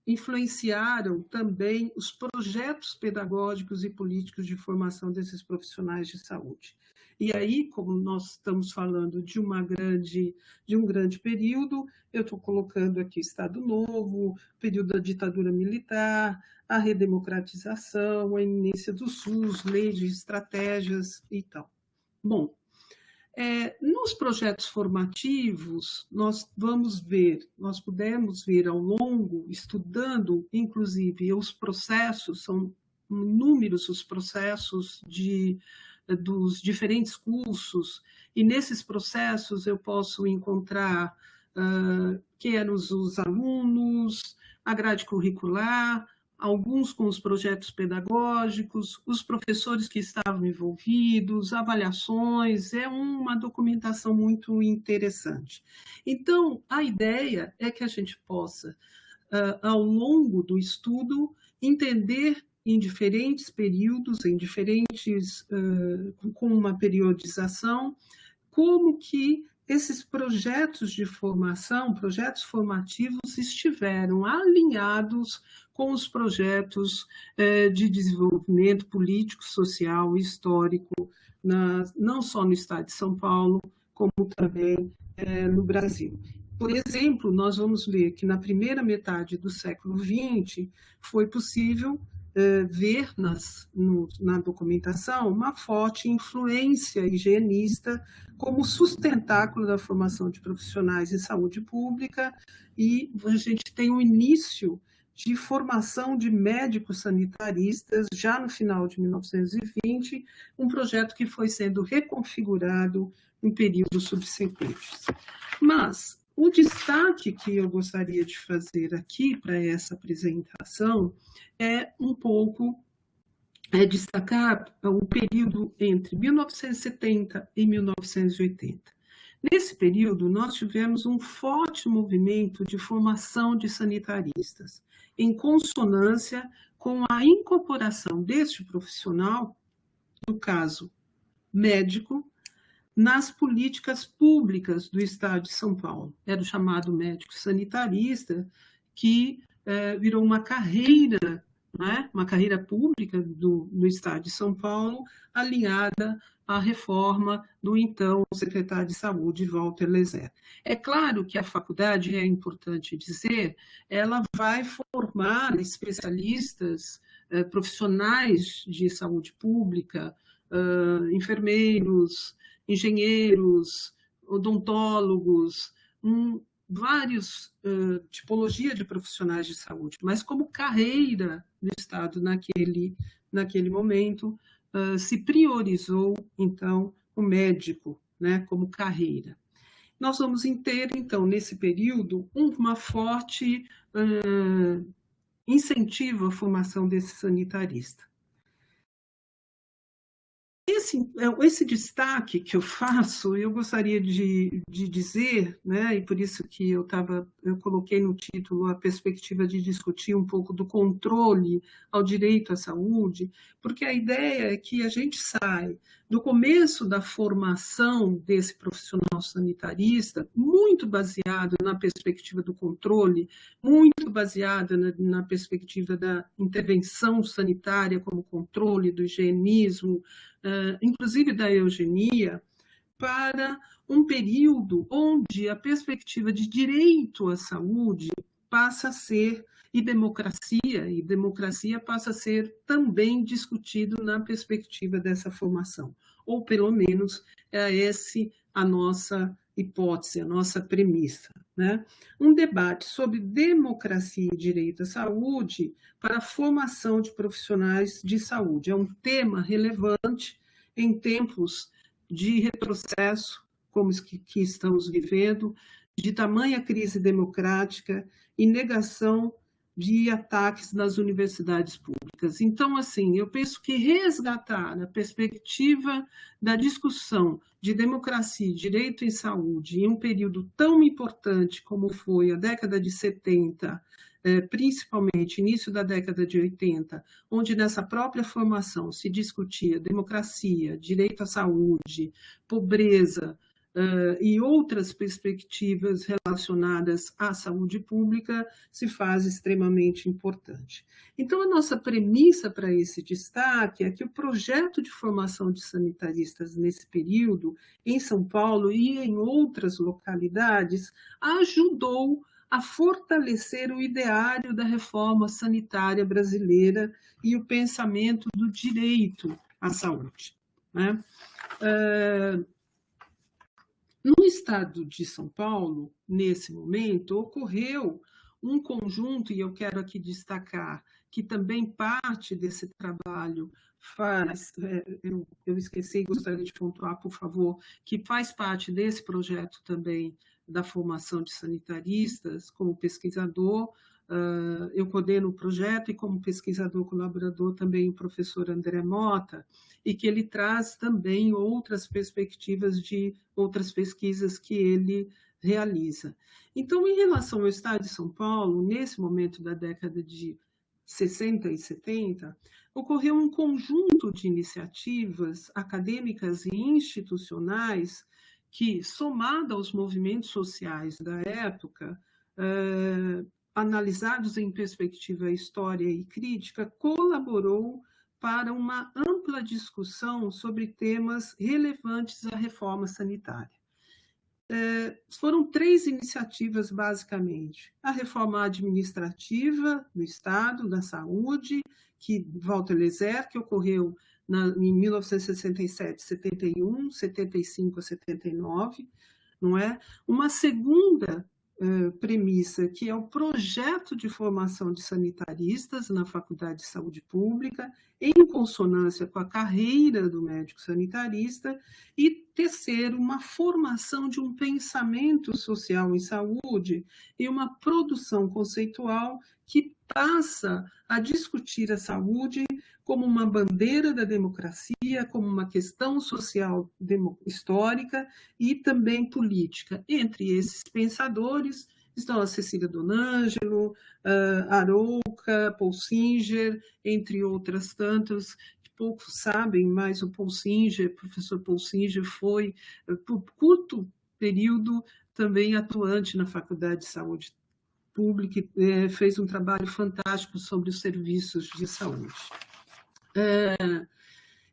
influenciaram também os projetos pedagógicos e políticos de formação desses profissionais de saúde. E aí, como nós estamos falando de um grande período, eu estou colocando aqui Estado Novo, período da ditadura militar, a redemocratização, a iminência do SUS, leis de estratégias e tal. Bom, nos projetos formativos, nós pudemos ver ao longo, estudando, inclusive, os processos, são inúmeros os processos dos diferentes cursos, e nesses processos eu posso encontrar quem eram os alunos, a grade curricular, alguns com os projetos pedagógicos, os professores que estavam envolvidos, avaliações, é uma documentação muito interessante. Então, a ideia é que a gente possa, ao longo do estudo, entender em diferentes períodos, com uma periodização, como que esses projetos de formação, projetos formativos, estiveram alinhados com os projetos de desenvolvimento político, social e histórico, não só no estado de São Paulo, como também no Brasil. Por exemplo, nós vamos ver que na primeira metade do século XX foi possível ver na documentação uma forte influência higienista como sustentáculo da formação de profissionais em saúde pública, e a gente tem um início de formação de médicos sanitaristas já no final de 1920, um projeto que foi sendo reconfigurado em períodos subsequentes. Mas o destaque que eu gostaria de fazer aqui para essa apresentação é um pouco destacar o período entre 1970 e 1980. Nesse período, nós tivemos um forte movimento de formação de sanitaristas, em consonância com a incorporação deste profissional, no caso médico, nas políticas públicas do Estado de São Paulo. Era o chamado médico sanitarista, que virou uma carreira, né? Uma carreira pública no Estado de São Paulo, alinhada à reforma do então secretário de Saúde, Walter Lezé. É claro que a faculdade, é importante dizer, ela vai formar especialistas, profissionais de saúde pública, enfermeiros, engenheiros, odontólogos, várias tipologias de profissionais de saúde, mas como carreira do Estado naquele momento, se priorizou, então, o médico, né, como carreira. Nós vamos ter, então, nesse período, uma forte incentivo à formação desse sanitarista. Esse destaque que eu faço, eu gostaria de dizer, né, e por isso que eu coloquei no título a perspectiva de discutir um pouco do controle ao direito à saúde, porque a ideia é que a gente sai do começo da formação desse profissional sanitarista, muito baseado na perspectiva do controle, muito baseado na perspectiva da intervenção sanitária como controle, do higienismo, inclusive da eugenia, para um período onde a perspectiva de direito à saúde passa a ser, e democracia passa a ser também discutido na perspectiva dessa formação, ou pelo menos é essa a nossa hipótese, a nossa premissa, né? Um debate sobre democracia e direito à saúde para a formação de profissionais de saúde. É um tema relevante em tempos de retrocesso, como os que estamos vivendo, de tamanha crise democrática e negação de ataques nas universidades públicas. Então, assim, eu penso que resgatar a perspectiva da discussão de democracia e direito em saúde em um período tão importante como foi a década de 70, principalmente início da década de 80, onde nessa própria formação se discutia democracia, direito à saúde, pobreza, e outras perspectivas relacionadas à saúde pública se faz extremamente importante. Então, a nossa premissa para esse destaque é que o projeto de formação de sanitaristas nesse período, em São Paulo e em outras localidades, ajudou a fortalecer o ideário da reforma sanitária brasileira e o pensamento do direito à saúde, né? No estado de São Paulo, nesse momento, ocorreu um conjunto, e eu quero aqui destacar que também parte desse trabalho faz, eu esqueci, gostaria de pontuar, por favor, que faz parte desse projeto também da formação de sanitaristas, como pesquisador, eu coordeno o projeto e como pesquisador colaborador também o professor André Mota, e que ele traz também outras perspectivas de outras pesquisas que ele realiza. Então, em relação ao Estado de São Paulo, nesse momento da década de 60 e 70, ocorreu um conjunto de iniciativas acadêmicas e institucionais que, somada aos movimentos sociais da época, analisados em perspectiva história e crítica, colaborou para uma ampla discussão sobre temas relevantes à reforma sanitária. Foram 3 iniciativas, basicamente. A reforma administrativa do Estado, da saúde, que Walter Lezer, que ocorreu em 1967, 71, 75 a 79, não é? Uma segunda premissa, que é o projeto de formação de sanitaristas na Faculdade de Saúde Pública, em consonância com a carreira do médico sanitarista, e terceiro, uma formação de um pensamento social em saúde e uma produção conceitual que passa a discutir a saúde como uma bandeira da democracia, como uma questão social histórica e também política. Entre esses pensadores estão a Cecília Donângelo, Arouca, Paul Singer, entre outras tantas. Poucos sabem, mas o professor Paul Singer foi, por curto período, também atuante na Faculdade de Saúde Pública e fez um trabalho fantástico sobre os serviços de saúde.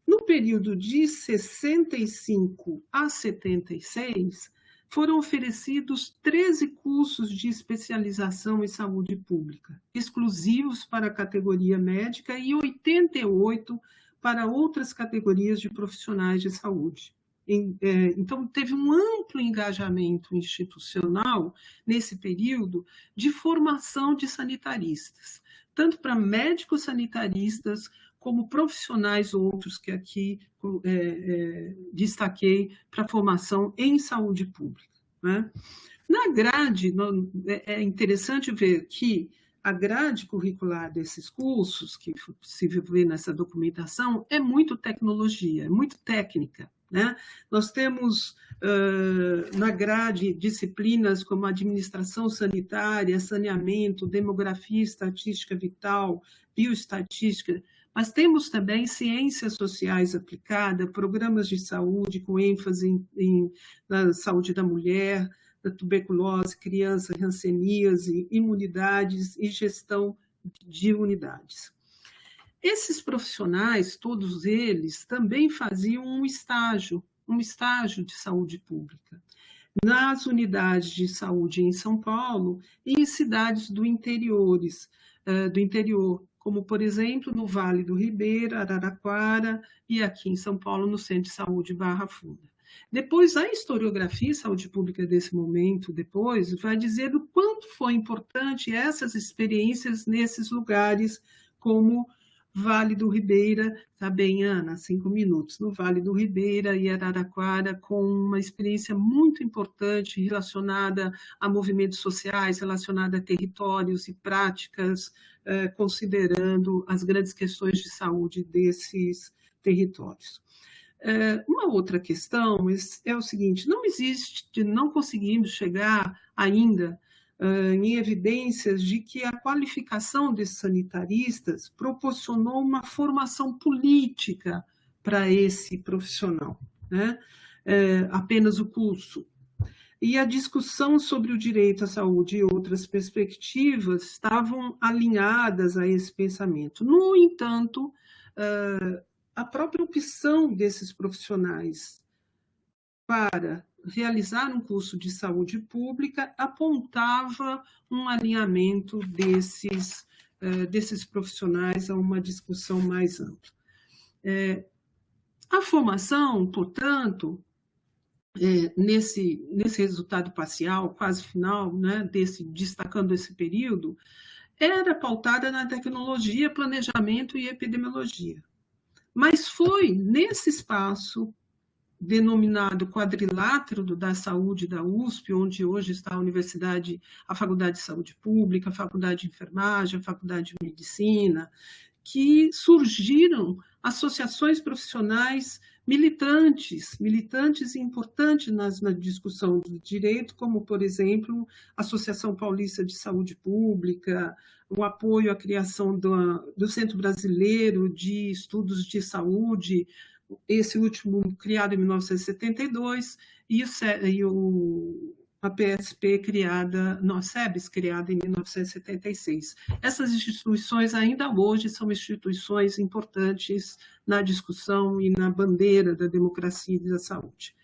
No período de 65 a 76, foram oferecidos 13 cursos de especialização em saúde pública, exclusivos para a categoria médica e 88 para outras categorias de profissionais de saúde. Então, teve um amplo engajamento institucional nesse período de formação de sanitaristas, tanto para médicos sanitaristas, como profissionais outros que aqui destaquei para formação em saúde pública, né? Na grade, é interessante ver que a grade curricular desses cursos, que é possível ver nessa documentação, é muito tecnologia, é muito técnica, né? Nós temos na grade disciplinas como administração sanitária, saneamento, demografia, estatística vital, bioestatística, mas temos também ciências sociais aplicadas, programas de saúde com ênfase na saúde da mulher, da tuberculose, criança, hanseníase, imunidades e gestão de unidades. Esses profissionais, todos eles, também faziam um estágio de saúde pública, nas unidades de saúde em São Paulo e em cidades do interior, como, por exemplo, no Vale do Ribeira, Araraquara, e aqui em São Paulo, no Centro de Saúde Barra Funda. Depois, a historiografia e saúde pública desse momento, depois, vai dizer o quanto foi importante essas experiências nesses lugares, como Vale do Ribeira, tá bem, Ana? 5 minutos. No Vale do Ribeira e Araraquara, com uma experiência muito importante relacionada a movimentos sociais, relacionada a territórios e práticas, considerando as grandes questões de saúde desses territórios. Uma outra questão é o seguinte: não conseguimos chegar ainda em evidências de que a qualificação desses sanitaristas proporcionou uma formação política para esse profissional, né? apenas o curso. E a discussão sobre o direito à saúde e outras perspectivas estavam alinhadas a esse pensamento. No entanto, a própria opção desses profissionais para realizar um curso de saúde pública apontava um alinhamento desses profissionais a uma discussão mais ampla. A formação, portanto, nesse resultado parcial, quase final, né, destacando esse período, era pautada na tecnologia, planejamento e epidemiologia. Mas foi nesse espaço, denominado quadrilátero da saúde da USP, onde hoje está a Faculdade de Saúde Pública, a Faculdade de Enfermagem, a Faculdade de Medicina, que surgiram associações profissionais militantes e importantes na discussão do direito, como, por exemplo, a Associação Paulista de Saúde Pública, o apoio à criação do Centro Brasileiro de Estudos de Saúde, esse último criado em 1972, e a PSP SEBS, criada em 1976. Essas instituições ainda hoje são instituições importantes na discussão e na bandeira da democracia e da saúde.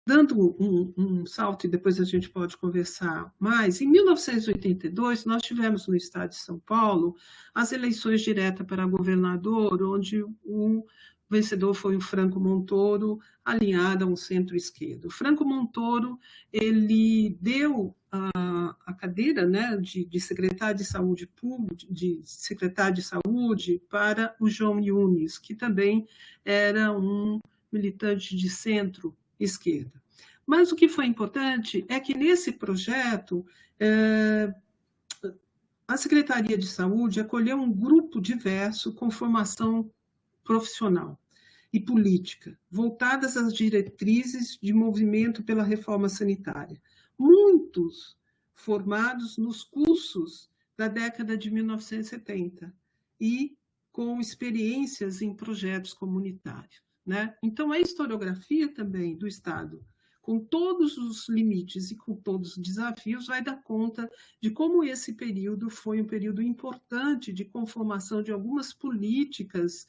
Dando um salto, e depois a gente pode conversar mais, em 1982, nós tivemos no estado de São Paulo as eleições diretas para governador, onde o vencedor foi o Franco Montoro, alinhado a um centro-esquerdo. O Franco Montoro, ele deu a cadeira, né, de secretário de saúde pública, de secretário de saúde para o João Yunes, que também era um militante de centro-esquerda. Mas o que foi importante é que nesse projeto a Secretaria de Saúde acolheu um grupo diverso com formação profissional e política, voltadas às diretrizes de movimento pela reforma sanitária. Muitos formados nos cursos da década de 1970 e com experiências em projetos comunitários, né? Então, a historiografia também do Estado, com todos os limites e com todos os desafios, vai dar conta de como esse período foi um período importante de conformação de algumas políticas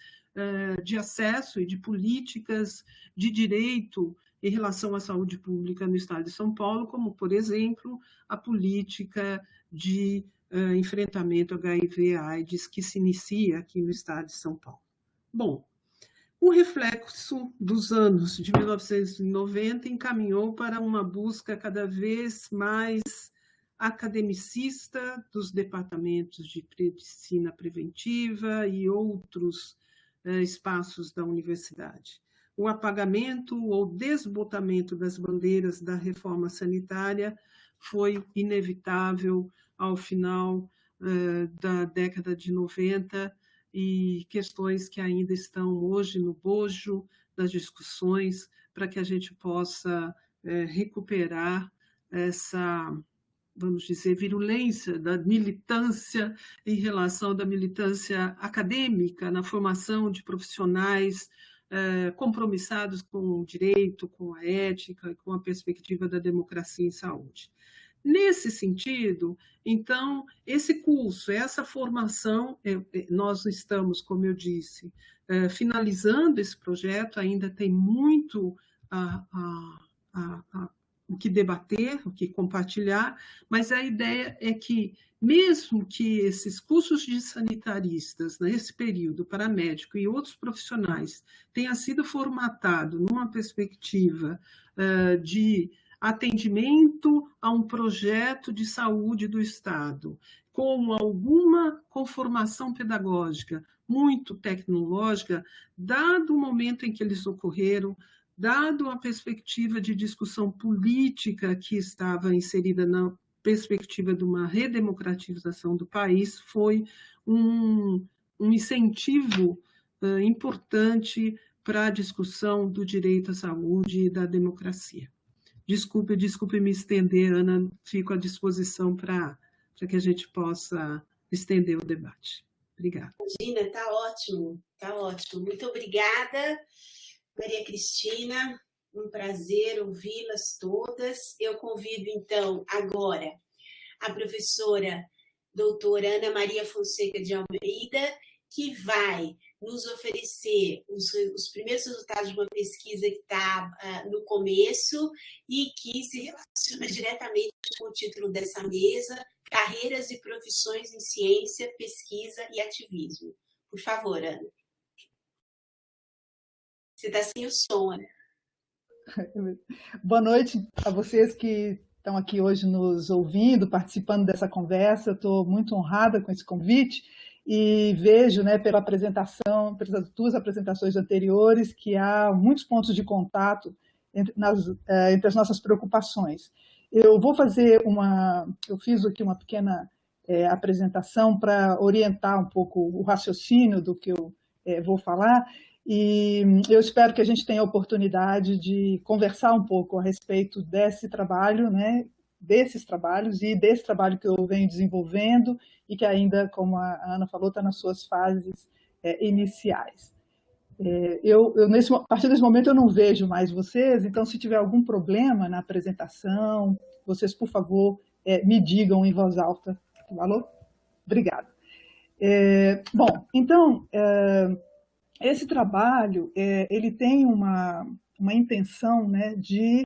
de acesso e de políticas de direito em relação à saúde pública no estado de São Paulo, como, por exemplo, a política de enfrentamento ao HIV/AIDS que se inicia aqui no estado de São Paulo. Bom, o reflexo dos anos de 1990 encaminhou para uma busca cada vez mais academicista dos departamentos de medicina preventiva e outros espaços da universidade. O apagamento ou desbotamento das bandeiras da reforma sanitária foi inevitável ao final da década de 90 e questões que ainda estão hoje no bojo das discussões para que a gente possa recuperar essa, vamos dizer, virulência da militância em relação da militância acadêmica na formação de profissionais compromissados com o direito, com a ética, com a perspectiva da democracia em saúde. Nesse sentido, então, esse curso, essa formação, nós estamos, como eu disse, finalizando esse projeto, ainda tem muito o que debater, o que compartilhar, mas a ideia é que, mesmo que esses cursos de sanitaristas, nesse período, paramédico e outros profissionais, tenham sido formatados numa perspectiva de atendimento a um projeto de saúde do Estado, com alguma conformação pedagógica muito tecnológica, dado o momento em que eles ocorreram, dado a perspectiva de discussão política que estava inserida na perspectiva de uma redemocratização do país, foi um incentivo importante para a discussão do direito à saúde e da democracia. Desculpe me estender, Ana, fico à disposição para que a gente possa estender o debate. Obrigada. Imagina, está ótimo, está ótimo. Muito obrigada, Maria Cristina. um prazer ouvi-las todas. Eu convido, então, agora a professora doutora Ana Maria Fonseca de Almeida, que vai nos oferecer os primeiros resultados de uma pesquisa que está no começo e que se relaciona diretamente com o título dessa mesa, Carreiras e Profissões em Ciência, Pesquisa e Ativismo. Por favor, Ana. Você está sem o som, Ana. Boa noite a vocês que estão aqui hoje nos ouvindo, participando dessa conversa. Estou muito honrada com esse convite e vejo, né, pela apresentação, pelas duas apresentações anteriores, que há muitos pontos de contato entre as nossas preocupações. Eu fiz aqui uma pequena apresentação para orientar um pouco o raciocínio do que eu vou falar. E eu espero que a gente tenha a oportunidade de conversar um pouco a respeito desse trabalho, né, desses trabalhos e desse trabalho que eu venho desenvolvendo e que ainda, como a Ana falou, está nas suas fases iniciais. A partir desse momento eu não vejo mais vocês, então se tiver algum problema na apresentação, vocês, por favor, me digam em voz alta. Valeu? Obrigada. Bom, então... esse trabalho ele tem uma intenção, né, de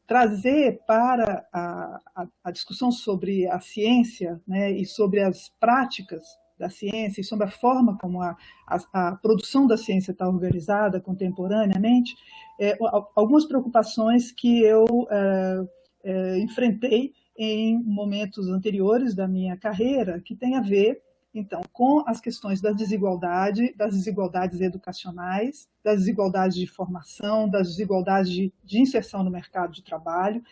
trazer para a discussão sobre a ciência, né, e sobre as práticas da ciência e sobre a forma como a produção da ciência está organizada contemporaneamente, algumas preocupações que eu enfrentei em momentos anteriores da minha carreira, que tem a ver então, com as questões da desigualdade, das desigualdades educacionais, das desigualdades de formação, das desigualdades de inserção no mercado de trabalho,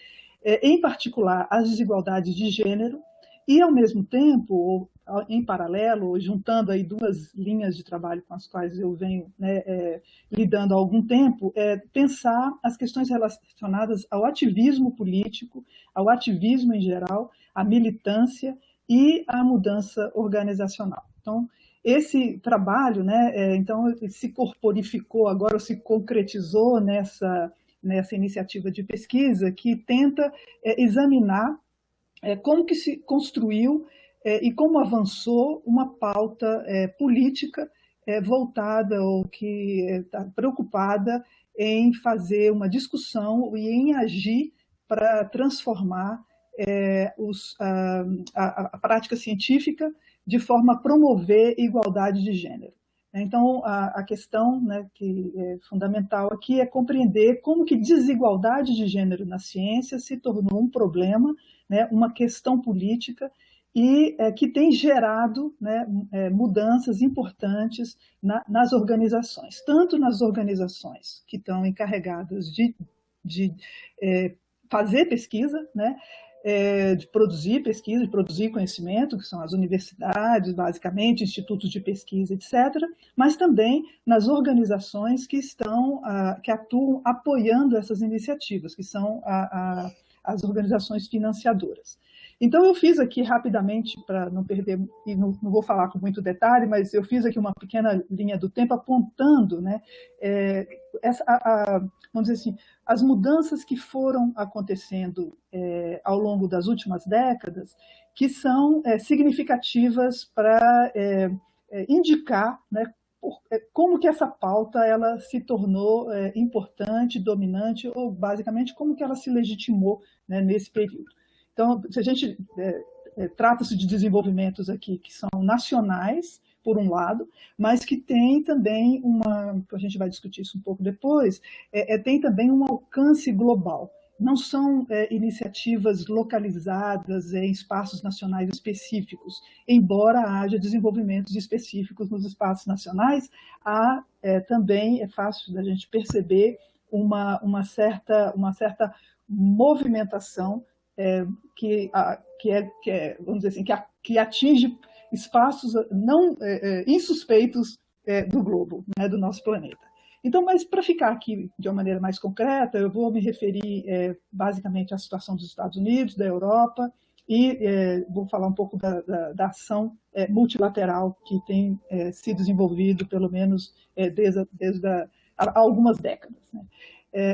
em particular as desigualdades de gênero, e ao mesmo tempo, em paralelo, juntando aí duas linhas de trabalho com as quais eu venho, né, lidando há algum tempo, pensar as questões relacionadas ao ativismo político, ao ativismo em geral, à militância, e a mudança organizacional. Então, esse trabalho, né, então, se corporificou agora, se concretizou nessa iniciativa de pesquisa que tenta examinar como que se construiu e como avançou uma pauta política voltada ou que está preocupada em fazer uma discussão e em agir para transformar a prática científica de forma a promover igualdade de gênero. Então, a questão, né, que é fundamental aqui é compreender como que desigualdade de gênero na ciência se tornou um problema, né, uma questão política e que tem gerado, né, mudanças importantes nas organizações, tanto nas organizações que estão encarregadas de fazer pesquisa, né, de produzir pesquisa, de produzir conhecimento, que são as universidades, basicamente, institutos de pesquisa, etc., mas também nas organizações que atuam apoiando essas iniciativas, que são as organizações financiadoras. Então, eu fiz aqui rapidamente, para não perder, e não vou falar com muito detalhe, mas eu fiz aqui uma pequena linha do tempo apontando, né, vamos dizer assim, as mudanças que foram acontecendo ao longo das últimas décadas, que são significativas para indicar, né, como que essa pauta ela se tornou importante, dominante, ou basicamente como que ela se legitimou, né, nesse período. Então, se a gente trata-se de desenvolvimentos aqui que são nacionais, por um lado, mas que tem também a gente vai discutir isso um pouco depois, tem também um alcance global. Não são iniciativas localizadas em espaços nacionais específicos, embora haja desenvolvimentos específicos nos espaços nacionais, também é fácil da gente perceber uma certa movimentação vamos dizer assim, que atinge espaços não insuspeitos do globo, né, do nosso planeta. Então, mas para ficar aqui de uma maneira mais concreta, eu vou me referir basicamente à situação dos Estados Unidos, da Europa, e vou falar um pouco da ação multilateral que tem se desenvolvido, pelo menos desde há algumas décadas, né?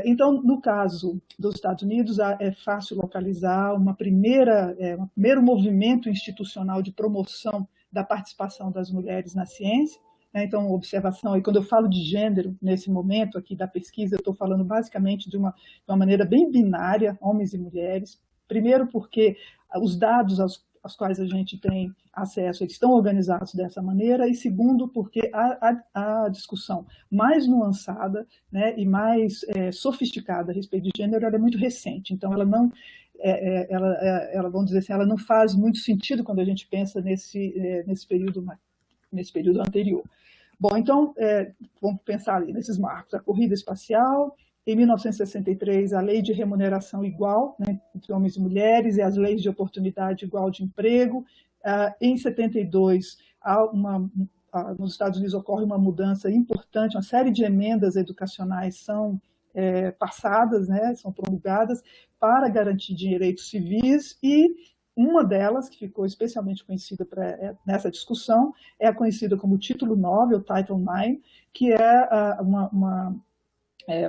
Então, no caso dos Estados Unidos, é fácil localizar um primeiro movimento institucional de promoção da participação das mulheres na ciência. Então, observação, e quando eu falo de gênero, nesse momento aqui da pesquisa, eu estou falando basicamente de uma maneira bem binária, homens e mulheres. Primeiro porque os dados aos quais a gente tem acesso, eles estão organizados dessa maneira, e segundo porque a discussão mais nuançada, né, e mais sofisticada a respeito de gênero, ela é muito recente, então ela não... vamos dizer assim, ela não faz muito sentido quando a gente pensa nesse período anterior. Bom, então, vamos pensar ali nesses marcos. A corrida espacial, em 1963, a lei de remuneração igual, né, entre homens e mulheres, e as leis de oportunidade igual de emprego. Em 72, nos Estados Unidos ocorre uma mudança importante, uma série de emendas educacionais são passadas, né, são promulgadas para garantir direitos civis, e uma delas, que ficou especialmente conhecida nessa discussão, é conhecida como Título 9, ou Title IX, que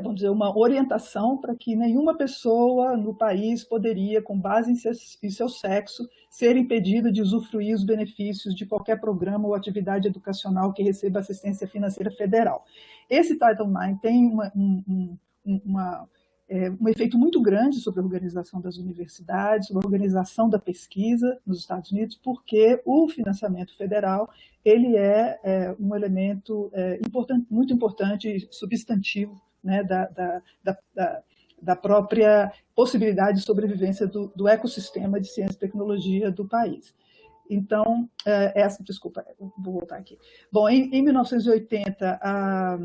vamos dizer, uma orientação para que nenhuma pessoa no país poderia, com base em seu sexo, ser impedida de usufruir os benefícios de qualquer programa ou atividade educacional que receba assistência financeira federal. Esse Title IX tem um efeito muito grande sobre a organização das universidades, sobre a organização da pesquisa nos Estados Unidos, porque o financiamento federal ele é um elemento muito importante e substantivo, né, da própria possibilidade de sobrevivência do ecossistema de ciência e tecnologia do país. Então, desculpa, vou voltar aqui. Bom, em 1980, a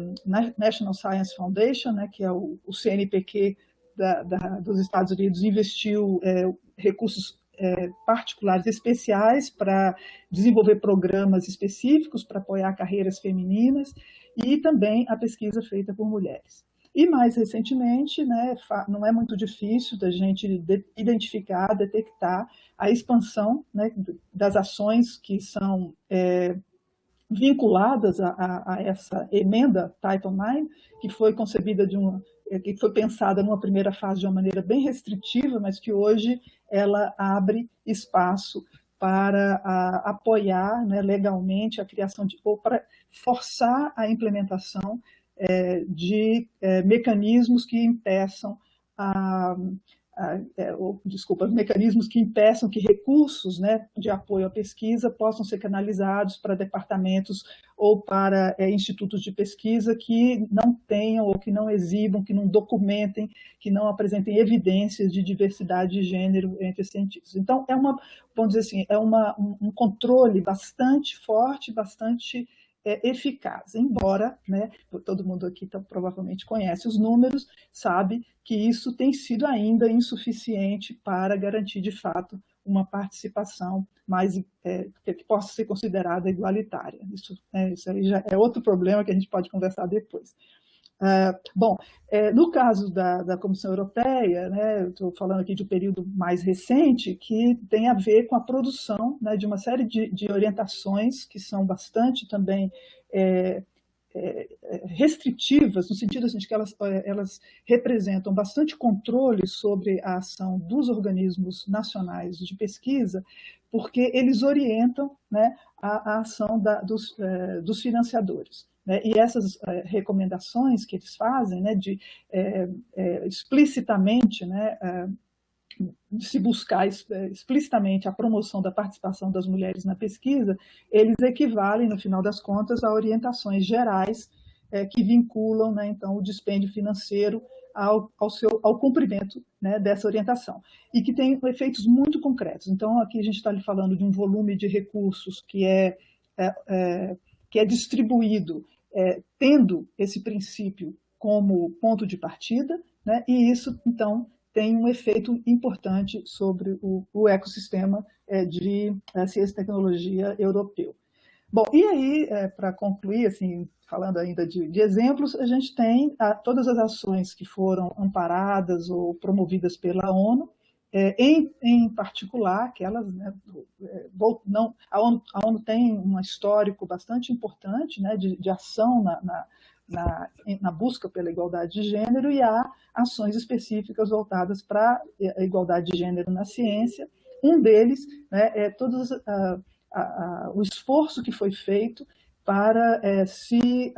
National Science Foundation, né, que é o CNPq dos Estados Unidos, investiu recursos particulares especiais para desenvolver programas específicos para apoiar carreiras femininas e também a pesquisa feita por mulheres. E mais recentemente, né, não é muito difícil da gente identificar, detectar a expansão, né, das ações que são vinculadas a essa emenda Title IX, que foi concebida que foi pensada numa primeira fase de uma maneira bem restritiva, mas que hoje ela abre espaço para apoiar, né, legalmente a criação ou para forçar a implementação de mecanismos que impeçam mecanismos que impeçam que recursos, né, de apoio à pesquisa possam ser canalizados para departamentos ou para institutos de pesquisa que não tenham ou que não exibam, que não documentem, que não apresentem evidências de diversidade de gênero entre cientistas. Então, vamos dizer assim, um controle bastante forte, bastante eficaz, embora, né, todo mundo aqui provavelmente conhece os números, sabe que isso tem sido ainda insuficiente para garantir, de fato, uma participação que possa ser considerada igualitária. Isso aí já é outro problema que a gente pode conversar depois. Bom, no caso da Comissão Europeia, né, estou falando aqui de um período mais recente, que tem a ver com a produção, né, de uma série de orientações que são bastante também restritivas, no sentido assim, de que elas representam bastante controle sobre a ação dos organismos nacionais de pesquisa, porque eles orientam, né, a ação dos financiadores. E essas recomendações que eles fazem, né, de explicitamente, né, de se buscar explicitamente a promoção da participação das mulheres na pesquisa, eles equivalem, no final das contas, a orientações gerais que vinculam, né, então, o dispêndio financeiro ao cumprimento, né, dessa orientação, e que tem efeitos muito concretos. Então, aqui a gente está falando de um volume de recursos que é distribuído tendo esse princípio como ponto de partida, né, e isso, então, tem um efeito importante sobre o ecossistema de ciência e tecnologia europeu. Bom, e aí, para concluir, assim, falando ainda de exemplos, a gente tem todas as ações que foram amparadas ou promovidas pela ONU, em particular, que elas, né, a ONU tem um histórico bastante importante, né, de ação na busca pela igualdade de gênero, e há ações específicas voltadas para a igualdade de gênero na ciência. Um deles, né, é o esforço que foi feito para se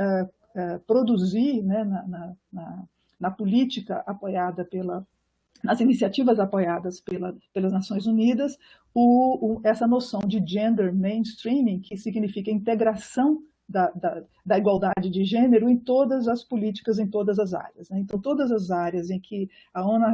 produzir, né, na política apoiada nas iniciativas apoiadas pelas Nações Unidas, essa noção de gender mainstreaming, que significa integração da igualdade de gênero em todas as políticas, em todas as áreas, né? Então, todas as áreas em que a ONU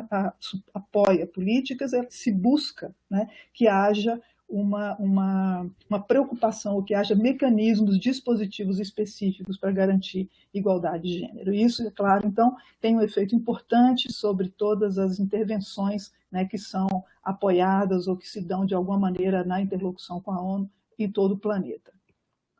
apoia políticas, se busca, né, que haja uma preocupação, ou que haja mecanismos, dispositivos específicos para garantir igualdade de gênero. E isso, é claro, então, tem um efeito importante sobre todas as intervenções, né, que são apoiadas ou que se dão de alguma maneira na interlocução com a ONU em todo o planeta.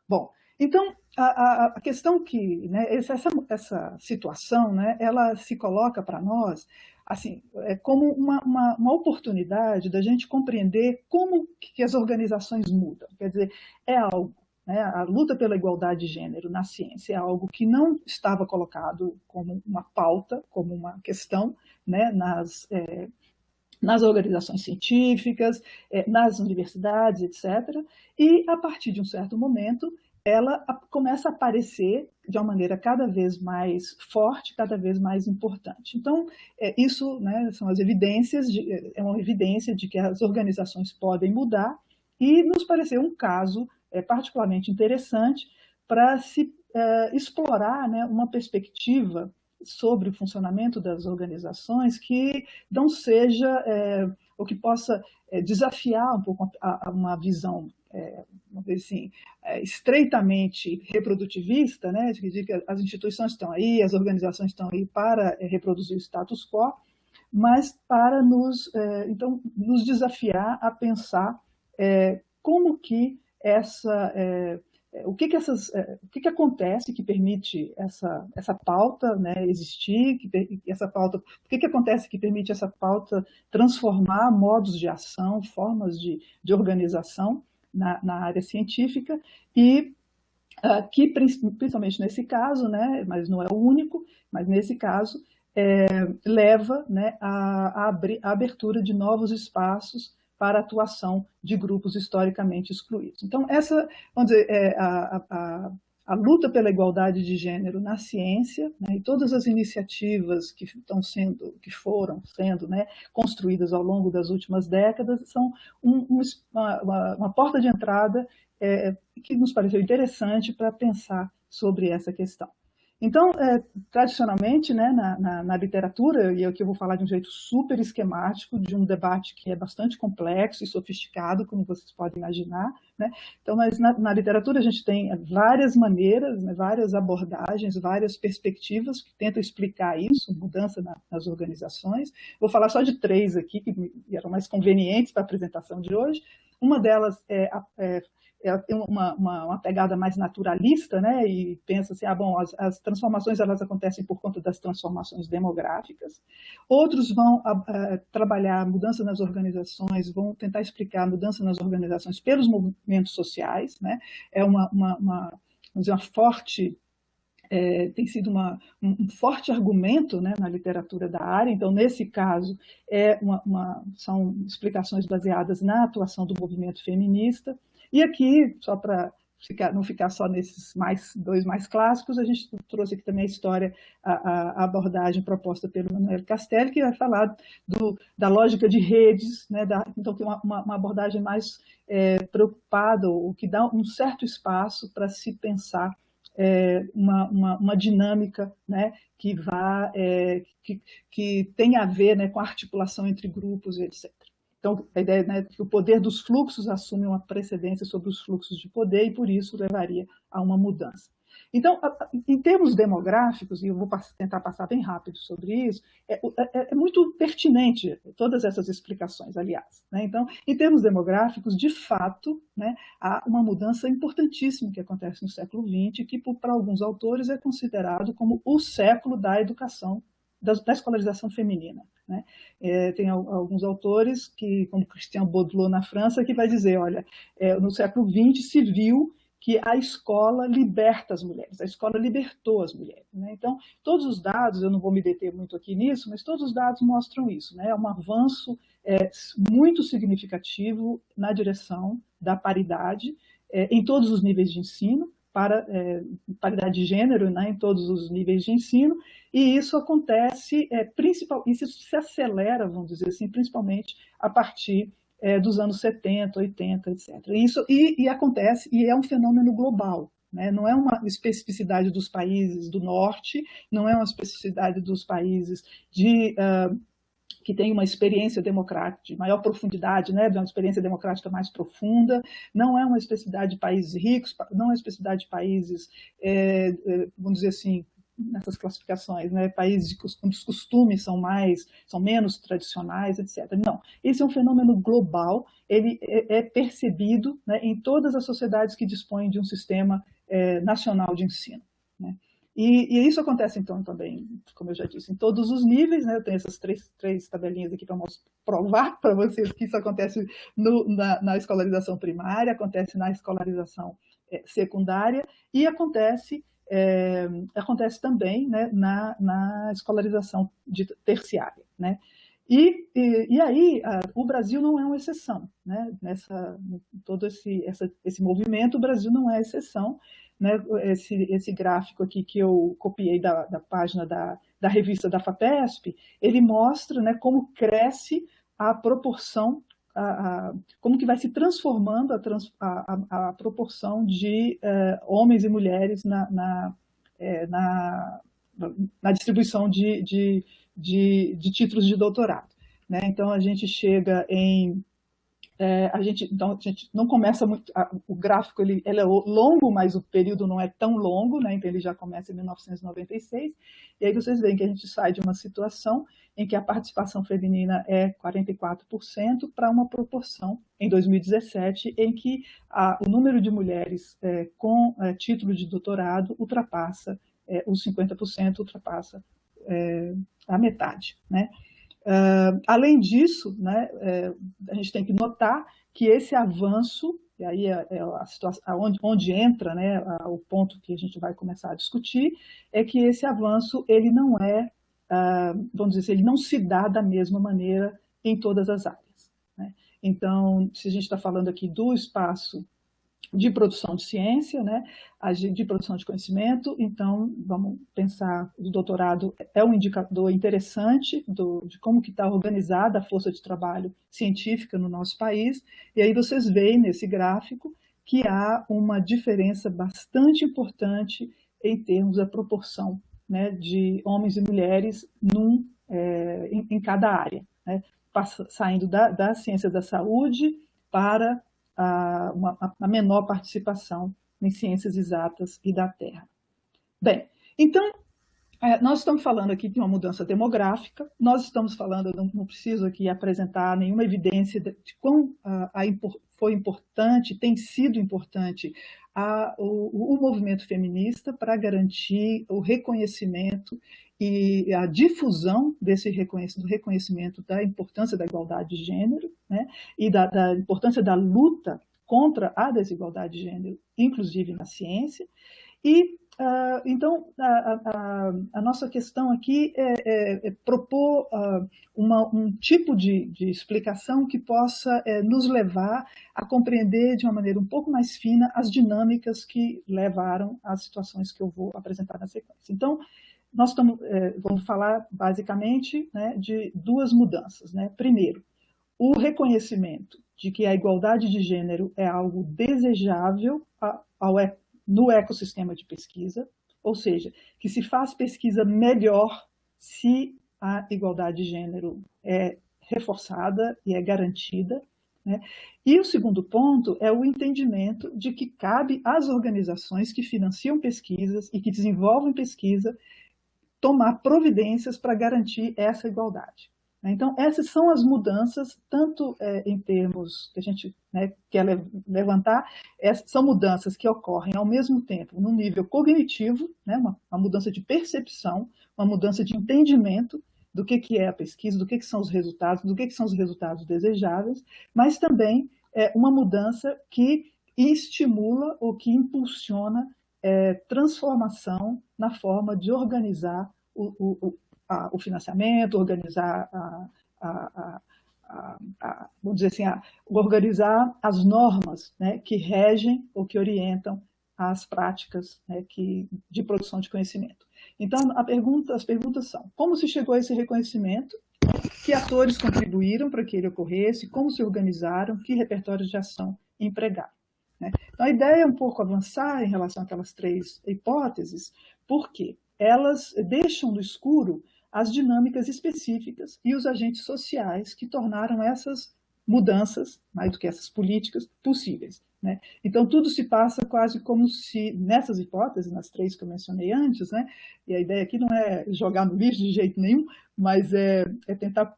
Bom, então, a questão que, né, essa situação, né, ela se coloca para nós assim, como uma oportunidade da gente compreender como que as organizações mudam. Quer dizer, é algo, né, a luta pela igualdade de gênero na ciência é algo que não estava colocado como uma pauta, como uma questão, né, nas organizações científicas, nas universidades, etc. E, a partir de um certo momento, ela começa a aparecer de uma maneira cada vez mais forte, cada vez mais importante. Então, isso, né, são as evidências, é uma evidência de que as organizações podem mudar, e nos pareceu um caso particularmente interessante para se explorar, né, uma perspectiva sobre o funcionamento das organizações que não seja, ou que possa desafiar um pouco uma visão, vamos dizer assim, estreitamente reprodutivista, né, de que as instituições estão aí, as organizações estão aí para reproduzir o status quo, mas para então, nos desafiar a pensar como que o que acontece que permite essa pauta, né, existir, o que acontece que permite essa pauta transformar modos de ação, formas de organização na área científica, e que, principalmente nesse caso, né, mas não é o único, mas nesse caso, leva, né, a abertura de novos espaços para a atuação de grupos historicamente excluídos. Então, vamos dizer, a luta pela igualdade de gênero na ciência, né, e todas as iniciativas que foram sendo, né, construídas ao longo das últimas décadas, são uma porta de entrada que nos pareceu interessante para pensar sobre essa questão. Então, tradicionalmente, né, na literatura, e aqui eu vou falar de um jeito super esquemático, de um debate que é bastante complexo e sofisticado, como vocês podem imaginar, né? Então, mas na literatura a gente tem várias maneiras, né, várias abordagens, várias perspectivas que tentam explicar isso, mudança nas organizações. Vou falar só de 3 aqui, que eram mais convenientes para a apresentação de hoje. Uma delas ela tem uma pegada mais naturalista, né, e pensa assim, bom, as transformações elas acontecem por conta das transformações demográficas. Outros vão trabalhar a mudança nas organizações, vão tentar explicar a mudança nas organizações pelos movimentos sociais, né, vamos dizer, tem sido um forte argumento, né, na literatura da área. Então, nesse caso, são explicações baseadas na atuação do movimento feminista. E aqui, só para não ficar só nesses 2 mais clássicos, a gente trouxe aqui também a abordagem proposta pelo Manuel Castelli, que vai falar da lógica de redes, né, então tem uma abordagem mais preocupada, ou que dá um certo espaço para se pensar uma dinâmica, né, que tem a ver, né, com a articulação entre grupos, etc. Então, a ideia, né, que o poder dos fluxos assume uma precedência sobre os fluxos de poder, e por isso levaria a uma mudança. Então, em termos demográficos, e eu vou tentar passar bem rápido sobre isso, é muito pertinente todas essas explicações, aliás, né? Então, em termos demográficos, de fato, né, há uma mudança importantíssima que acontece no século XX, que, para alguns autores, é considerado como o século da educação, da escolarização feminina, né? Tem alguns autores, como Christian Baudelot na França, que vai dizer, olha, no século XX se viu que a escola liberta as mulheres, a escola libertou as mulheres, né? Então, todos os dados, eu não vou me deter muito aqui nisso, mas todos os dados mostram isso, né? É um avanço muito significativo na direção da paridade em todos os níveis de ensino, para paridade de gênero, né, em todos os níveis de ensino, e isso acontece, isso se acelera, vamos dizer assim, principalmente a partir dos anos 70, 80, etc. E acontece, e é um fenômeno global, né? Não é uma especificidade dos países do norte, não é uma especificidade dos países que tem uma experiência democrática de maior profundidade, né, de uma experiência democrática mais profunda, não é uma especificidade de países ricos, não é uma especificidade de países, vamos dizer assim, nessas classificações, né, países onde os costumes são menos tradicionais, etc. Não, esse é um fenômeno global, ele é percebido, né, em todas as sociedades que dispõem de um sistema nacional de ensino, né? E isso acontece, então, também, como eu já disse, em todos os níveis, né? Eu tenho essas três tabelinhas aqui para provar para vocês que isso acontece na escolarização primária, acontece na escolarização secundária e acontece também, né, na escolarização terciária, né? E aí, o Brasil não é uma exceção, né? Todo esse movimento, o Brasil não é exceção, né? Esse gráfico aqui que eu copiei da página da revista da FAPESP, ele mostra, né, como cresce a proporção, como que vai se transformando a proporção de homens e mulheres na distribuição de títulos de doutorado, né? Então, a gente chega em... a gente não começa muito... O gráfico ele é longo, mas o período não é tão longo, né? Então, ele já começa em 1996. E aí vocês veem que a gente sai de uma situação em que a participação feminina é 44% para uma proporção, em 2017, em que o número de mulheres com título de doutorado ultrapassa os 50%, ultrapassa a metade, né? Além disso, né, a gente tem que notar que esse avanço, e aí a situação, onde entra, né, o ponto que a gente vai começar a discutir, é que esse avanço ele não vamos dizer, ele não se dá da mesma maneira em todas as áreas, né? Então, se a gente está falando aqui do espaço de produção de ciência, né, de produção de conhecimento, então vamos pensar, o doutorado é um indicador interessante de como que está organizada a força de trabalho científica no nosso país, e aí vocês veem nesse gráfico que há uma diferença bastante importante em termos da proporção, né, de homens e mulheres em cada área, né, saindo da ciência da saúde para uma menor participação em ciências exatas e da Terra. Bem, então, nós estamos falando aqui de uma mudança demográfica, nós estamos falando, não preciso aqui apresentar nenhuma evidência de quão foi importante, tem sido importante o movimento feminista para garantir o reconhecimento e a difusão do reconhecimento da importância da igualdade de gênero, né, e da importância da luta contra a desigualdade de gênero, inclusive na ciência. E, então, a nossa questão aqui é propor um tipo de explicação que possa nos levar a compreender de uma maneira um pouco mais fina as dinâmicas que levaram às situações que eu vou apresentar na sequência. Então, nós vamos falar basicamente, né, de duas mudanças, né? Primeiro, o reconhecimento de que a igualdade de gênero é algo desejável no ecossistema de pesquisa, ou seja, que se faz pesquisa melhor se a igualdade de gênero é reforçada e é garantida, né? E o segundo ponto é o entendimento de que cabe às organizações que financiam pesquisas e que desenvolvem pesquisa tomar providências para garantir essa igualdade. Então, essas são as mudanças, tanto em termos que a gente, né, quer levantar, são mudanças que ocorrem ao mesmo tempo no nível cognitivo, né, uma mudança de percepção, uma mudança de entendimento do que é a pesquisa, do que são os resultados, do que são os resultados desejáveis, mas também uma mudança que e estimula ou que impulsiona transformação na forma de organizar o financiamento, organizar vamos dizer assim, organizar as normas, né, que regem ou que orientam as práticas, né, de produção de conhecimento. Então, as perguntas são: como se chegou a esse reconhecimento? Que atores contribuíram para que ele ocorresse? Como se organizaram? Que repertórios de ação empregaram? Né? Então, a ideia é um pouco avançar em relação àquelas 3 hipóteses, porque elas deixam no escuro as dinâmicas específicas e os agentes sociais que tornaram essas mudanças, mais do que essas políticas, possíveis. Né? Então, tudo se passa quase como se, nessas hipóteses, nas 3 que eu mencionei antes, né? E a ideia aqui não é jogar no lixo de jeito nenhum, mas é tentar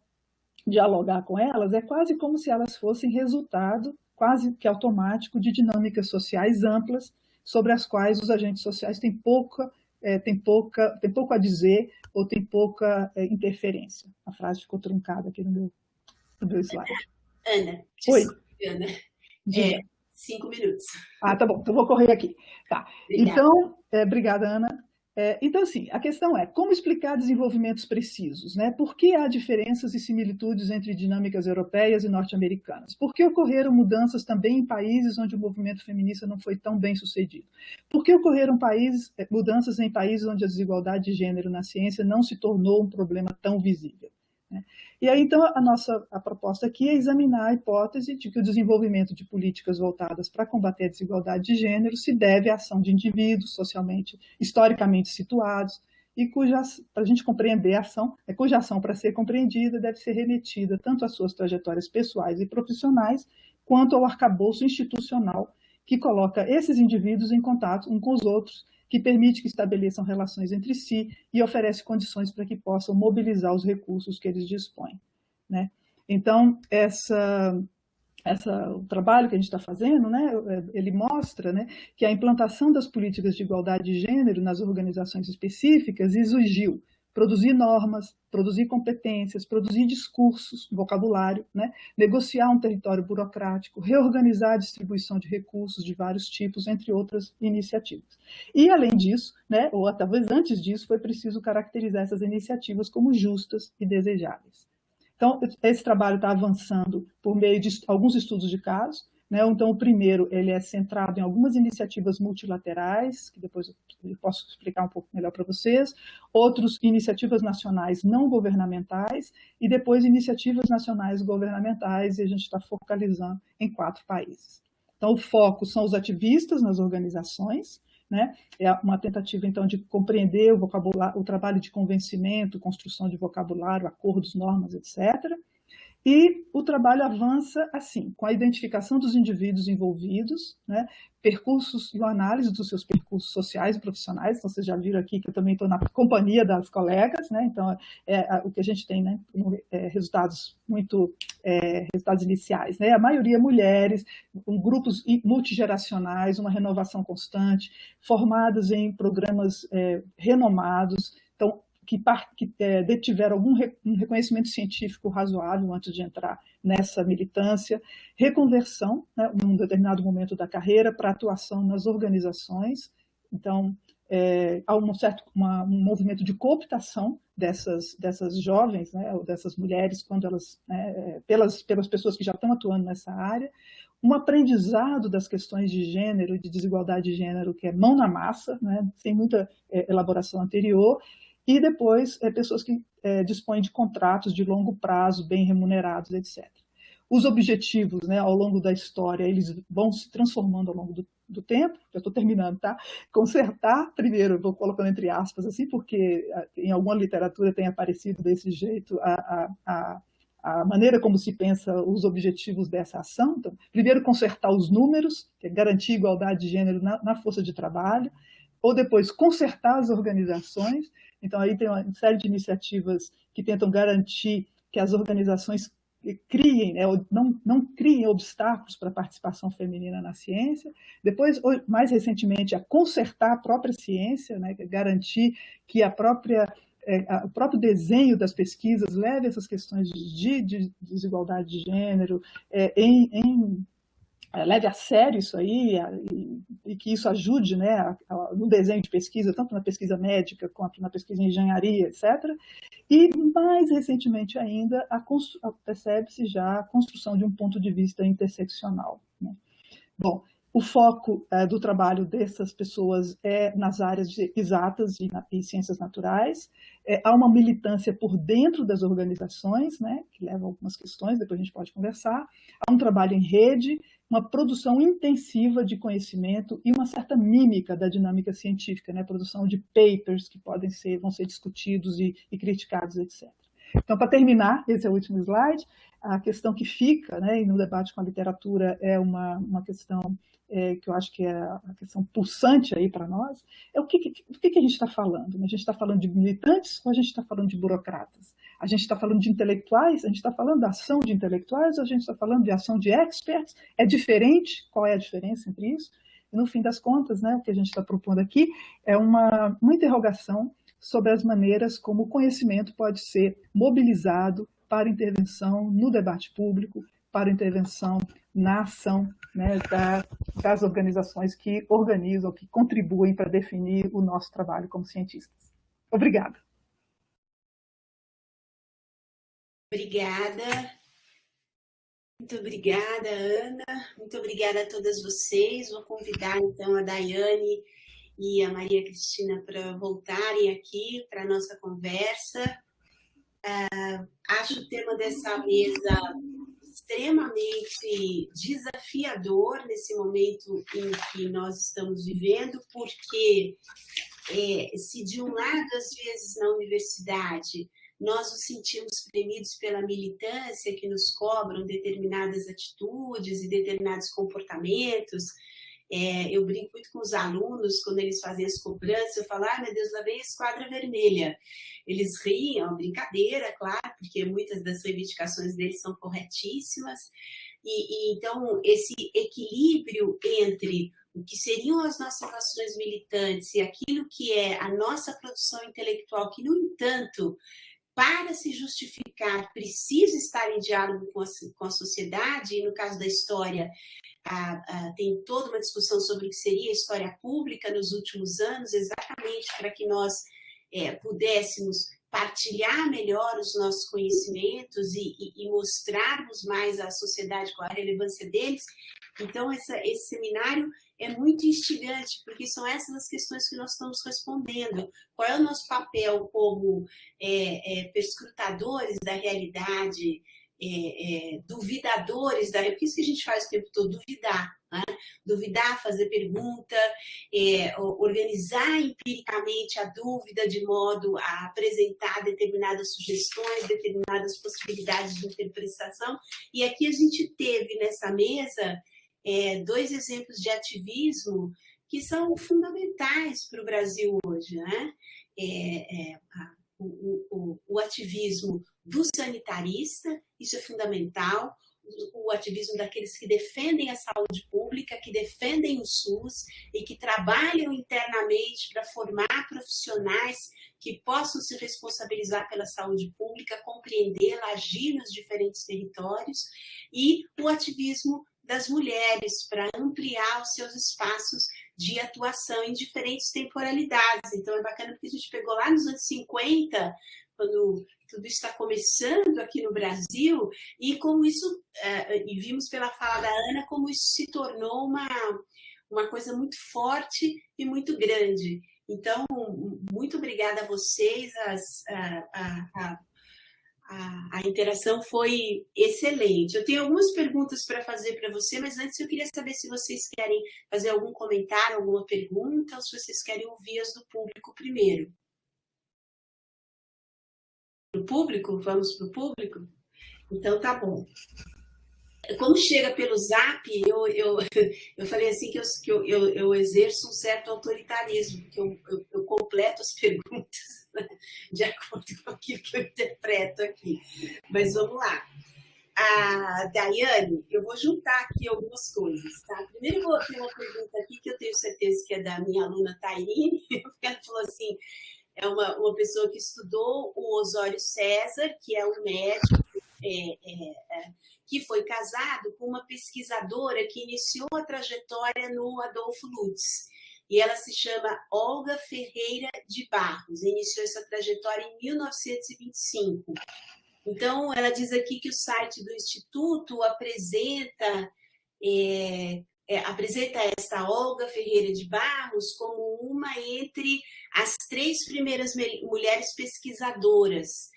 dialogar com elas, é quase como se elas fossem resultado quase que automático de dinâmicas sociais amplas sobre as quais os agentes sociais têm pouco a dizer ou têm pouca interferência. A frase ficou truncada aqui no meu slide. Ana, oi. Ana. 5 minutos. Tá bom, então vou correr aqui. Tá. Obrigada. Então, obrigada, Ana. Então, assim, a questão é como explicar desenvolvimentos precisos, né? Por que há diferenças e similitudes entre dinâmicas europeias e norte-americanas? Por que ocorreram mudanças também em países onde o movimento feminista não foi tão bem sucedido? Por que ocorreram mudanças em países onde a desigualdade de gênero na ciência não se tornou um problema tão visível? Né? E aí, então, a proposta aqui é examinar a hipótese de que o desenvolvimento de políticas voltadas para combater a desigualdade de gênero se deve à ação de indivíduos historicamente situados, e para a gente compreender a ação, cuja ação, para ser compreendida, deve ser remetida tanto às suas trajetórias pessoais e profissionais, quanto ao arcabouço institucional que coloca esses indivíduos em contato uns com os outros, que permite que estabeleçam relações entre si e oferece condições para que possam mobilizar os recursos que eles dispõem. Né? Então, o trabalho que a gente está fazendo, né, ele mostra, né, que a implantação das políticas de igualdade de gênero nas organizações específicas exigiu produzir normas, produzir competências, produzir discursos, vocabulário, né? Negociar um território burocrático, reorganizar a distribuição de recursos de vários tipos, entre outras iniciativas. E, além disso, né, ou talvez antes disso, foi preciso caracterizar essas iniciativas como justas e desejáveis. Então, esse trabalho está avançando por meio de alguns estudos de casos, né? Então, o primeiro ele é centrado em algumas iniciativas multilaterais, que depois eu posso explicar um pouco melhor para vocês, outros iniciativas nacionais não governamentais, e depois iniciativas nacionais governamentais, e a gente está focalizando em 4 países. Então, o foco são os ativistas nas organizações, né? É uma tentativa, então, de compreender o vocabulário, o trabalho de convencimento, construção de vocabulário, acordos, normas, etc., e o trabalho avança assim, com a identificação dos indivíduos envolvidos, né, percursos e a análise dos seus percursos sociais e profissionais. Então, vocês já viram aqui que eu também estou na companhia das colegas, né? Então, o que a gente tem, né, resultados iniciais, né? A maioria mulheres, grupos multigeracionais, uma renovação constante, formadas em programas renomados. Então, que detiveram algum reconhecimento científico razoável antes de entrar nessa militância, reconversão, né, num determinado momento da carreira, para atuação nas organizações. Então, há um movimento de cooptação dessas jovens, né, ou dessas mulheres, quando elas, né, pelas pessoas que já estão atuando nessa área, um aprendizado das questões de gênero, de desigualdade de gênero, que é mão na massa, né, sem muita elaboração anterior, e depois pessoas que dispõem de contratos de longo prazo, bem remunerados, etc. Os objetivos, né, ao longo da história, eles vão se transformando ao longo do tempo. Já estou terminando, tá? Consertar, primeiro, eu vou colocando entre aspas, assim, porque em alguma literatura tem aparecido desse jeito a maneira como se pensa os objetivos dessa ação. Então, primeiro, consertar os números, que é garantir igualdade de gênero na força de trabalho, ou depois consertar as organizações. Então, aí tem uma série de iniciativas que tentam garantir que as organizações criem, né, não criem obstáculos para a participação feminina na ciência. Depois, mais recentemente, a consertar a própria ciência, né, garantir que o próprio desenho das pesquisas leve essas questões de desigualdade de gênero em leve a sério isso aí e que isso ajude, né, no desenho de pesquisa, tanto na pesquisa médica quanto na pesquisa em engenharia, etc. E, mais recentemente ainda, percebe-se já a construção de um ponto de vista interseccional, né? Bom, o foco do trabalho dessas pessoas é nas áreas de exatas e ciências naturais. Há uma militância por dentro das organizações, né, que leva a algumas questões, depois a gente pode conversar. Há um trabalho em rede, uma produção intensiva de conhecimento e uma certa mímica da dinâmica científica, né, produção de papers que vão ser discutidos e criticados, etc. Então, para terminar, esse é o último slide, a questão que fica, né, e no debate com a literatura é uma questão que eu acho que é a questão pulsante aí para nós, é do que a gente está falando? A gente está falando de militantes ou a gente está falando de burocratas? A gente está falando de intelectuais? A gente está falando da ação de intelectuais ou a gente está falando de ação de experts? É diferente? Qual é a diferença entre isso? E, no fim das contas, né, o que a gente está propondo aqui é uma interrogação sobre as maneiras como o conhecimento pode ser mobilizado para intervenção no debate público, para intervenção na ação, né, das organizações que organizam, que contribuem para definir o nosso trabalho como cientistas. Obrigada. Obrigada. Muito obrigada, Ana. Muito obrigada a todas vocês. Vou convidar, então, a Daiane e a Maria Cristina para voltarem aqui para a nossa conversa. Acho o tema dessa mesa extremamente desafiador nesse momento em que nós estamos vivendo, porque se de um lado, às vezes, na universidade, nós nos sentimos premidos pela militância que nos cobram determinadas atitudes e determinados comportamentos. Eu brinco muito com os alunos, quando eles fazem as cobranças, eu falo, meu Deus, lá vem a esquadra vermelha. Eles riem, é uma brincadeira, claro, porque muitas das reivindicações deles são corretíssimas. Então, esse equilíbrio entre o que seriam as nossas ações militantes e aquilo que é a nossa produção intelectual, que, no entanto, para se justificar, precisa estar em diálogo com a sociedade, e no caso da história, tem toda uma discussão sobre o que seria a história pública nos últimos anos, exatamente para que nós pudéssemos partilhar melhor os nossos conhecimentos e mostrarmos mais à sociedade qual a relevância deles. Então, esse seminário é muito instigante, porque são essas as questões que nós estamos respondendo. Qual é o nosso papel como perscrutadores da realidade, duvidadores da realidade? Porque isso que a gente faz o tempo todo, duvidar. Né? Duvidar, fazer pergunta, organizar empiricamente a dúvida de modo a apresentar determinadas sugestões, determinadas possibilidades de interpretação. E aqui a gente teve nessa mesa dois exemplos de ativismo que são fundamentais para o Brasil hoje, né? O ativismo do sanitarista, isso é fundamental, o ativismo daqueles que defendem a saúde pública, que defendem o SUS e que trabalham internamente para formar profissionais que possam se responsabilizar pela saúde pública, compreendê-la, agir nos diferentes territórios, e o ativismo das mulheres para ampliar os seus espaços de atuação em diferentes temporalidades. Então, é bacana porque a gente pegou lá nos anos 50, quando tudo isso está começando aqui no Brasil, e como isso, e vimos pela fala da Ana, como isso se tornou uma coisa muito forte e muito grande. Então, muito obrigada a vocês, a interação foi excelente. Eu tenho algumas perguntas para fazer para você, mas antes eu queria saber se vocês querem fazer algum comentário, alguma pergunta, ou se vocês querem ouvir as do público primeiro. Do público? Vamos para o público? Então tá bom. Como chega pelo Zap, eu falei assim que eu exerço um certo autoritarismo, porque eu completo as perguntas de acordo com aquilo que eu interpreto aqui. Mas vamos lá. A Daiane, eu vou juntar aqui algumas coisas, tá? Primeiro eu vou ter uma pergunta aqui que eu tenho certeza que é da minha aluna Tairine, ela falou assim, é uma pessoa que estudou o Osório César, que é um médico que foi casado com uma pesquisadora que iniciou a trajetória no Adolfo Lutz. E ela se chama Olga Ferreira de Barros, iniciou essa trajetória em 1925. Então, ela diz aqui que o site do Instituto apresenta essa Olga Ferreira de Barros como uma entre as 3 primeiras mulheres pesquisadoras,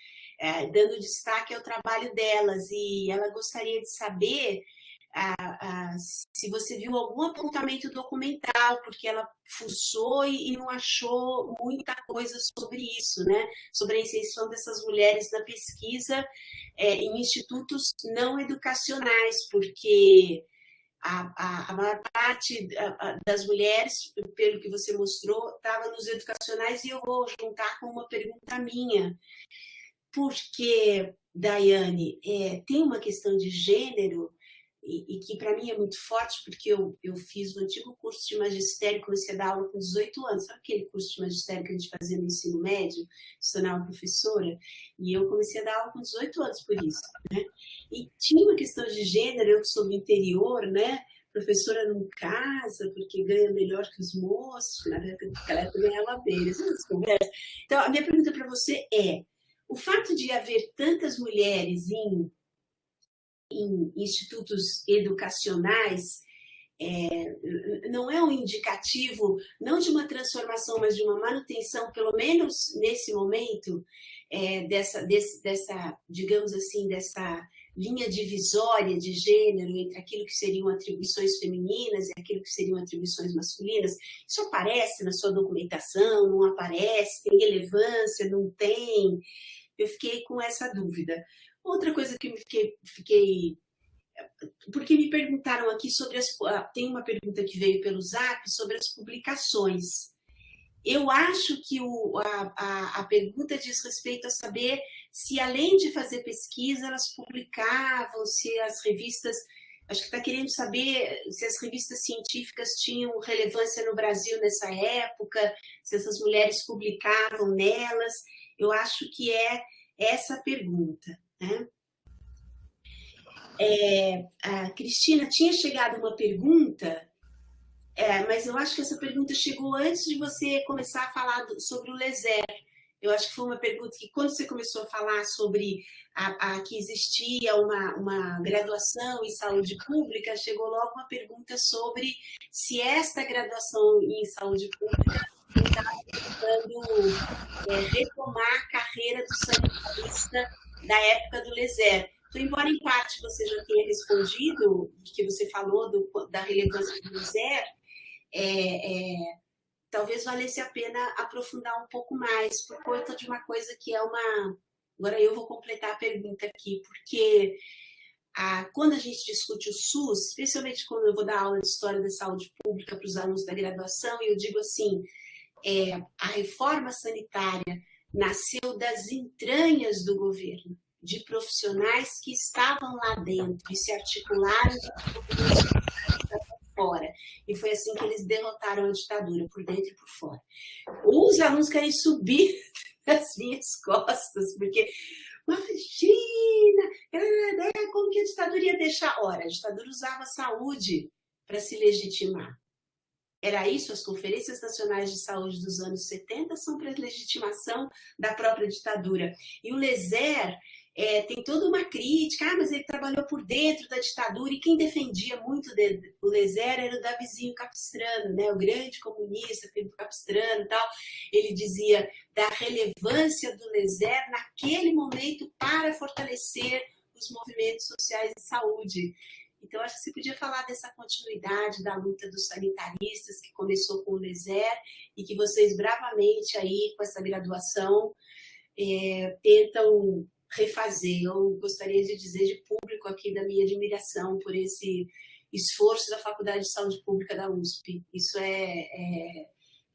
dando destaque ao trabalho delas. E ela gostaria de saber se você viu algum apontamento documental, porque ela fuçou e não achou muita coisa sobre isso, né? Sobre a inserção dessas mulheres na pesquisa em institutos não educacionais, porque a maior parte das mulheres, pelo que você mostrou, estava nos educacionais. E eu vou juntar com uma pergunta minha, porque, Daiane, tem uma questão de gênero e que para mim é muito forte, porque eu fiz o antigo curso de magistério, comecei a dar aula com 18 anos, sabe aquele curso de magistério que a gente fazia no ensino médio, se tornava professora? E eu comecei a dar aula com 18 anos por isso, né? E tinha uma questão de gênero, eu que sou do interior, né? Professora não casa porque ganha melhor que os moços, naquela época ganhava bem, essas conversas. Então, a minha pergunta para você é, o fato de haver tantas mulheres em institutos educacionais não é um indicativo, não de uma transformação, mas de uma manutenção, pelo menos nesse momento, dessa, digamos assim, dessa linha divisória de gênero entre aquilo que seriam atribuições femininas e aquilo que seriam atribuições masculinas? Isso aparece na sua documentação, não aparece, tem relevância, não tem? Eu fiquei com essa dúvida. Outra coisa que eu fiquei porque me perguntaram aqui sobre tem uma pergunta que veio pelo Zap sobre as publicações. Eu acho que a pergunta diz respeito a saber se, além de fazer pesquisa, elas publicavam, se as revistas... Acho que está querendo saber se as revistas científicas tinham relevância no Brasil nessa época, se essas mulheres publicavam nelas. Eu acho que é essa a pergunta, né? A Cristina, tinha chegado uma pergunta, mas eu acho que essa pergunta chegou antes de você começar a falar sobre o Leser. Eu acho que foi uma pergunta que, quando você começou a falar sobre que existia uma graduação em saúde pública, chegou logo uma pergunta sobre se esta graduação em saúde pública estava tentando retomar a carreira do sanitarista da época do Leser. Então, embora em parte você já tenha respondido, que você falou da relevância do Leser, talvez valesse a pena aprofundar um pouco mais, por conta de uma coisa que é uma... Agora eu vou completar a pergunta aqui, porque quando a gente discute o SUS, especialmente quando eu vou dar aula de História da Saúde Pública para os alunos da graduação, e eu digo assim, a reforma sanitária nasceu das entranhas do governo, de profissionais que estavam lá dentro e se articularam fora. E foi assim que eles derrotaram a ditadura, por dentro e por fora. Os alunos querem subir nas minhas costas, porque, imagina, como que a ditadura ia deixar? Ora, a ditadura usava a saúde para se legitimar. Era isso, as conferências nacionais de saúde dos anos 70 são para legitimação da própria ditadura. E o Leser tem toda uma crítica, mas ele trabalhou por dentro da ditadura, e quem defendia muito o Leser era o Davizinho Capistrano, né? O grande comunista, Pedro Capistrano e tal. Ele dizia da relevância do Leser naquele momento para fortalecer os movimentos sociais de saúde. Então, acho que você podia falar dessa continuidade da luta dos sanitaristas, que começou com o Leser, e que vocês bravamente aí, com essa graduação, tentam refazer. Eu gostaria de dizer de público aqui da minha admiração por esse esforço da Faculdade de Saúde Pública da USP. Isso é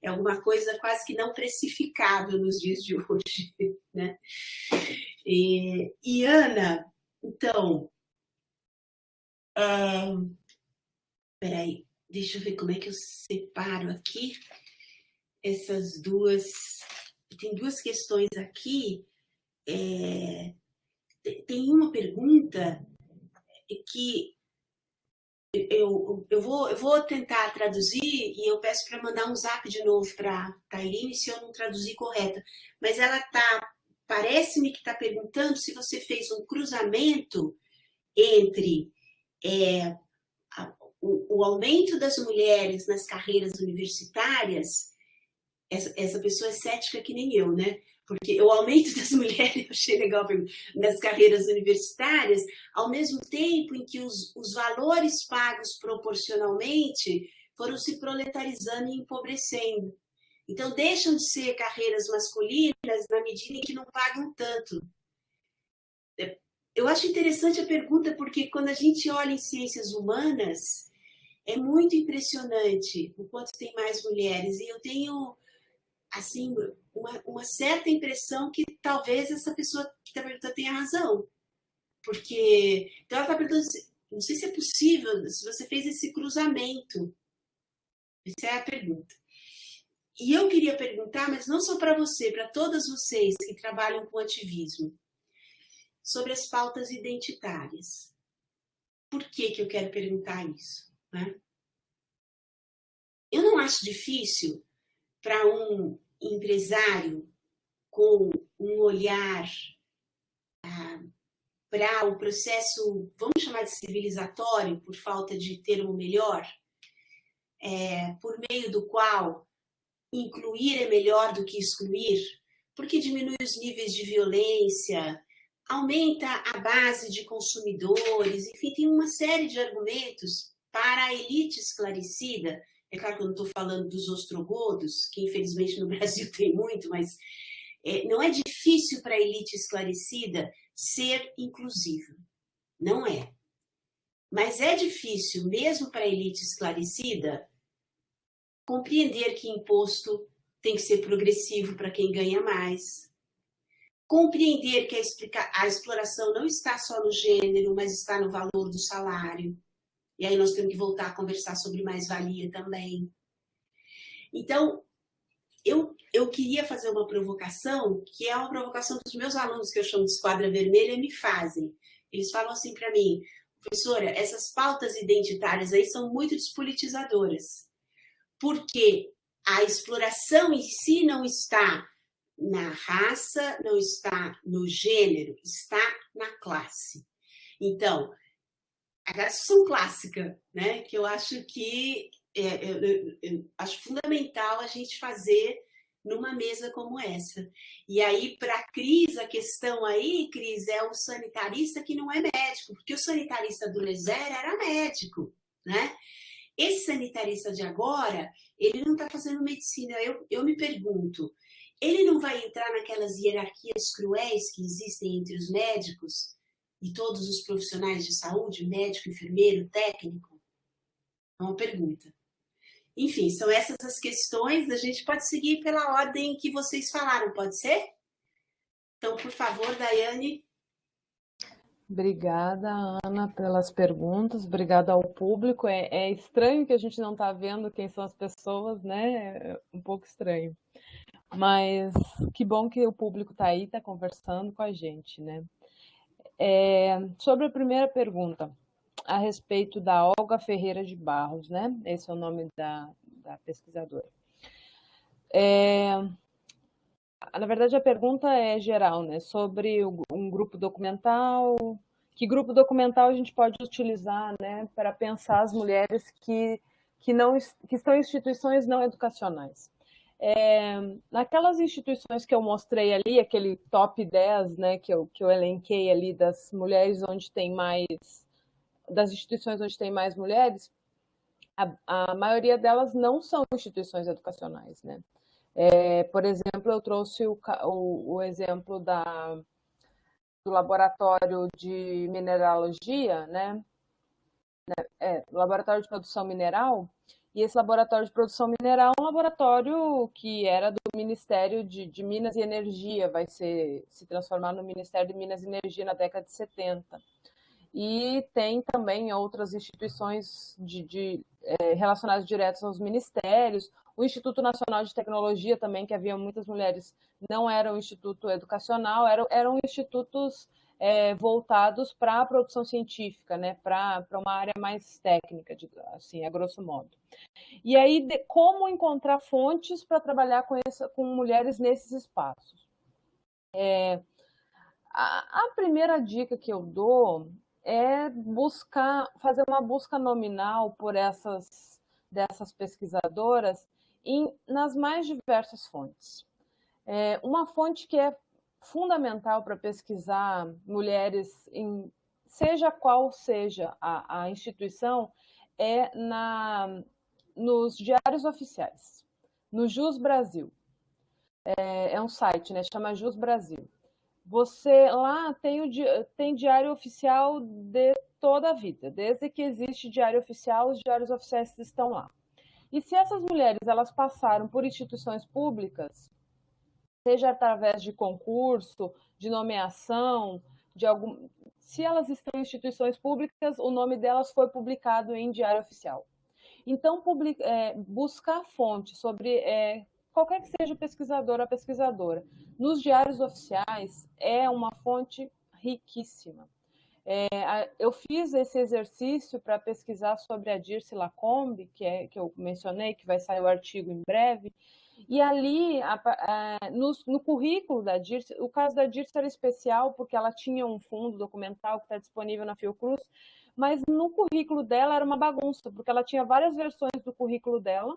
alguma coisa quase que não precificável nos dias de hoje, né? E Ana, então... Peraí, deixa eu ver como é que eu separo aqui essas duas. Tem duas questões aqui. tem uma pergunta que eu vou tentar traduzir e eu peço para mandar um zap de novo para a Tairine se eu não traduzir correta. Mas ela parece-me que está perguntando se você fez um cruzamento entre o aumento das mulheres nas carreiras universitárias. Essa pessoa é cética que nem eu, né? Porque o aumento das mulheres, eu achei legal a pergunta, nas carreiras universitárias, ao mesmo tempo em que os valores pagos proporcionalmente foram se proletarizando e empobrecendo. Então, deixam de ser carreiras masculinas na medida em que não pagam tanto. Eu acho interessante a pergunta, porque quando a gente olha em ciências humanas, é muito impressionante o quanto tem mais mulheres. E eu tenho, assim, uma certa impressão que talvez essa pessoa que está perguntando tenha razão. Porque, então ela está perguntando, não sei se é possível, se você fez esse cruzamento. Essa é a pergunta. E eu queria perguntar, mas não só para você, para todas vocês que trabalham com ativismo, sobre as pautas identitárias. Por que eu quero perguntar isso? Né? Eu não acho difícil para um empresário com um olhar para o processo, vamos chamar de civilizatório, por falta de termo melhor, por meio do qual incluir é melhor do que excluir, porque diminui os níveis de violência, aumenta a base de consumidores, enfim, tem uma série de argumentos para a elite esclarecida. É claro que eu não estou falando dos ostrogodos, que infelizmente no Brasil tem muito, mas não é difícil para a elite esclarecida ser inclusiva. Não é. Mas é difícil, mesmo para a elite esclarecida, compreender que imposto tem que ser progressivo para quem ganha mais. Compreender que a exploração não está só no gênero, mas está no valor do salário. E aí nós temos que voltar a conversar sobre mais-valia também. Então, eu queria fazer uma provocação, que é uma provocação que os meus alunos, que eu chamo de esquadra vermelha, me fazem. Eles falam assim para mim, professora, essas pautas identitárias aí são muito despolitizadoras. Porque a exploração em si não está na raça, não está no gênero, está na classe. Então, a discussão clássica, né, que eu acho que eu acho fundamental a gente fazer numa mesa como essa. E aí, para a Cris, a questão aí, Cris, é o sanitarista que não é médico, porque o sanitarista do Lezer era médico, né? Esse sanitarista de agora, ele não está fazendo medicina. Eu me pergunto, ele não vai entrar naquelas hierarquias cruéis que existem entre os médicos e todos os profissionais de saúde, médico, enfermeiro, técnico? É uma pergunta. Enfim, são essas as questões. A gente pode seguir pela ordem que vocês falaram, pode ser? Então, por favor, Daiane. Obrigada, Ana, pelas perguntas. Obrigada ao público. É estranho que a gente não está vendo quem são as pessoas, né? É um pouco estranho. Mas que bom que o público está aí, está conversando com a gente, né? Sobre a primeira pergunta, a respeito da Olga Ferreira de Barros, né? Esse é o nome da pesquisadora. Na verdade, a pergunta é geral, né? Sobre um grupo documental. Que grupo documental a gente pode utilizar, né, para pensar as mulheres que estão em instituições não educacionais? Naquelas instituições que eu mostrei ali, aquele top 10, né, que eu elenquei ali das mulheres onde tem mais, das instituições onde tem mais mulheres, a maioria delas não são instituições educacionais, né? Por exemplo, eu trouxe o exemplo do laboratório de mineralogia, né? Laboratório de produção mineral. E esse laboratório de produção mineral é um laboratório que era do Ministério de Minas e Energia, vai se transformar no Ministério de Minas e Energia na década de 70. E tem também outras instituições relacionadas diretas aos ministérios. O Instituto Nacional de Tecnologia também, que havia muitas mulheres, não era um instituto educacional, eram institutos voltados para a produção científica, né, para uma área mais técnica, assim, a grosso modo. E aí, como encontrar fontes para trabalhar com mulheres nesses espaços? A primeira dica que eu dou é fazer uma busca nominal por dessas pesquisadoras nas mais diversas fontes. Uma fonte que é fundamental para pesquisar mulheres, seja qual seja a instituição, é nos diários oficiais, no Jus Brasil. É um site, né? Chama Jus Brasil. Você lá tem diário oficial de toda a vida, desde que existe diário oficial, os diários oficiais estão lá. E se essas mulheres elas passaram por instituições públicas, seja através de concurso, de nomeação, se elas estão em instituições públicas, o nome delas foi publicado em diário oficial. Então, buscar fonte sobre qualquer que seja o pesquisador ou a pesquisadora nos diários oficiais é uma fonte riquíssima. Eu fiz esse exercício para pesquisar sobre a Dirce Lacombe, que eu mencionei, que vai sair o artigo em breve, e ali, no currículo da Dirce, o caso da Dirce era especial porque ela tinha um fundo documental que está disponível na Fiocruz, mas no currículo dela era uma bagunça, porque ela tinha várias versões do currículo dela,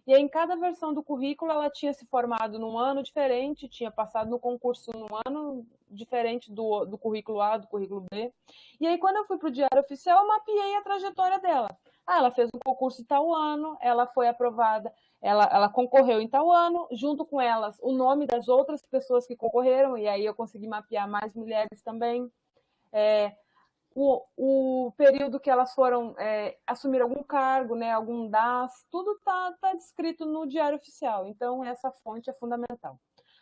e aí, em cada versão do currículo, ela tinha se formado num ano diferente, tinha passado no concurso num ano diferente do currículo A, do currículo B. E aí, quando eu fui para o Diário Oficial, eu mapeei a trajetória dela. Ela fez um concurso em tal ano, ela foi aprovada, ela concorreu em tal ano, junto com elas o nome das outras pessoas que concorreram, e aí eu consegui mapear mais mulheres também. O período que elas foram assumir algum cargo, né, algum DAS, tudo está descrito no Diário Oficial. Então, essa fonte é fundamental.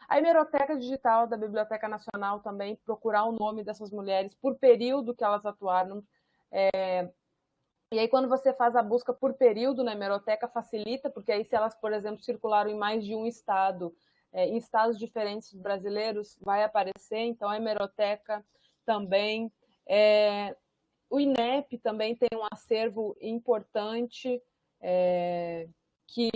A hemeroteca digital da Biblioteca Nacional também, procurar o nome dessas mulheres por período que elas atuaram. E aí, quando você faz a busca por período na hemeroteca, facilita, porque aí se elas, por exemplo, circularam em mais de um estado, em estados diferentes brasileiros, vai aparecer. Então, a hemeroteca também... O INEP também tem um acervo importante que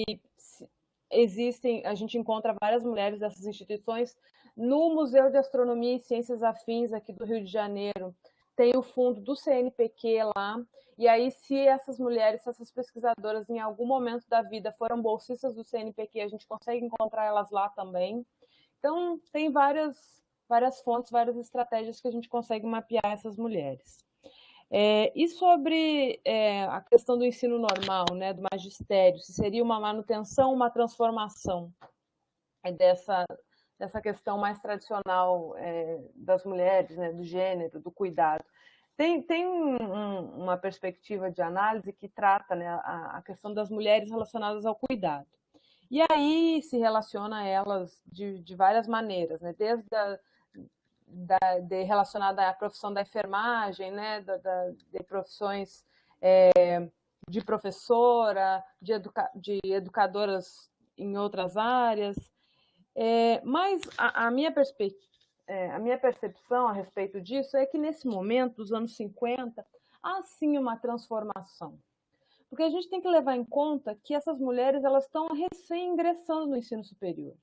existem, a gente encontra várias mulheres dessas instituições. No Museu de Astronomia e Ciências Afins aqui do Rio de Janeiro, tem o fundo do CNPq lá, e aí se essas mulheres, se essas pesquisadoras em algum momento da vida foram bolsistas do CNPq, a gente consegue encontrar elas lá também. Então, tem várias fontes, várias estratégias que a gente consegue mapear essas mulheres. E sobre a questão do ensino normal, né, do magistério, se seria uma manutenção, uma transformação dessa questão mais tradicional das mulheres, né, do gênero, do cuidado. Tem uma perspectiva de análise que trata, né, a questão das mulheres relacionadas ao cuidado. E aí se relaciona a elas de várias maneiras, né? Desde relacionada à profissão da enfermagem, né? De profissões de professora, de educadoras em outras áreas. Mas a minha percepção a respeito disso é que nesse momento, dos anos 50, há sim uma transformação. Porque a gente tem que levar em conta que essas mulheres elas estão recém-ingressando no ensino superior.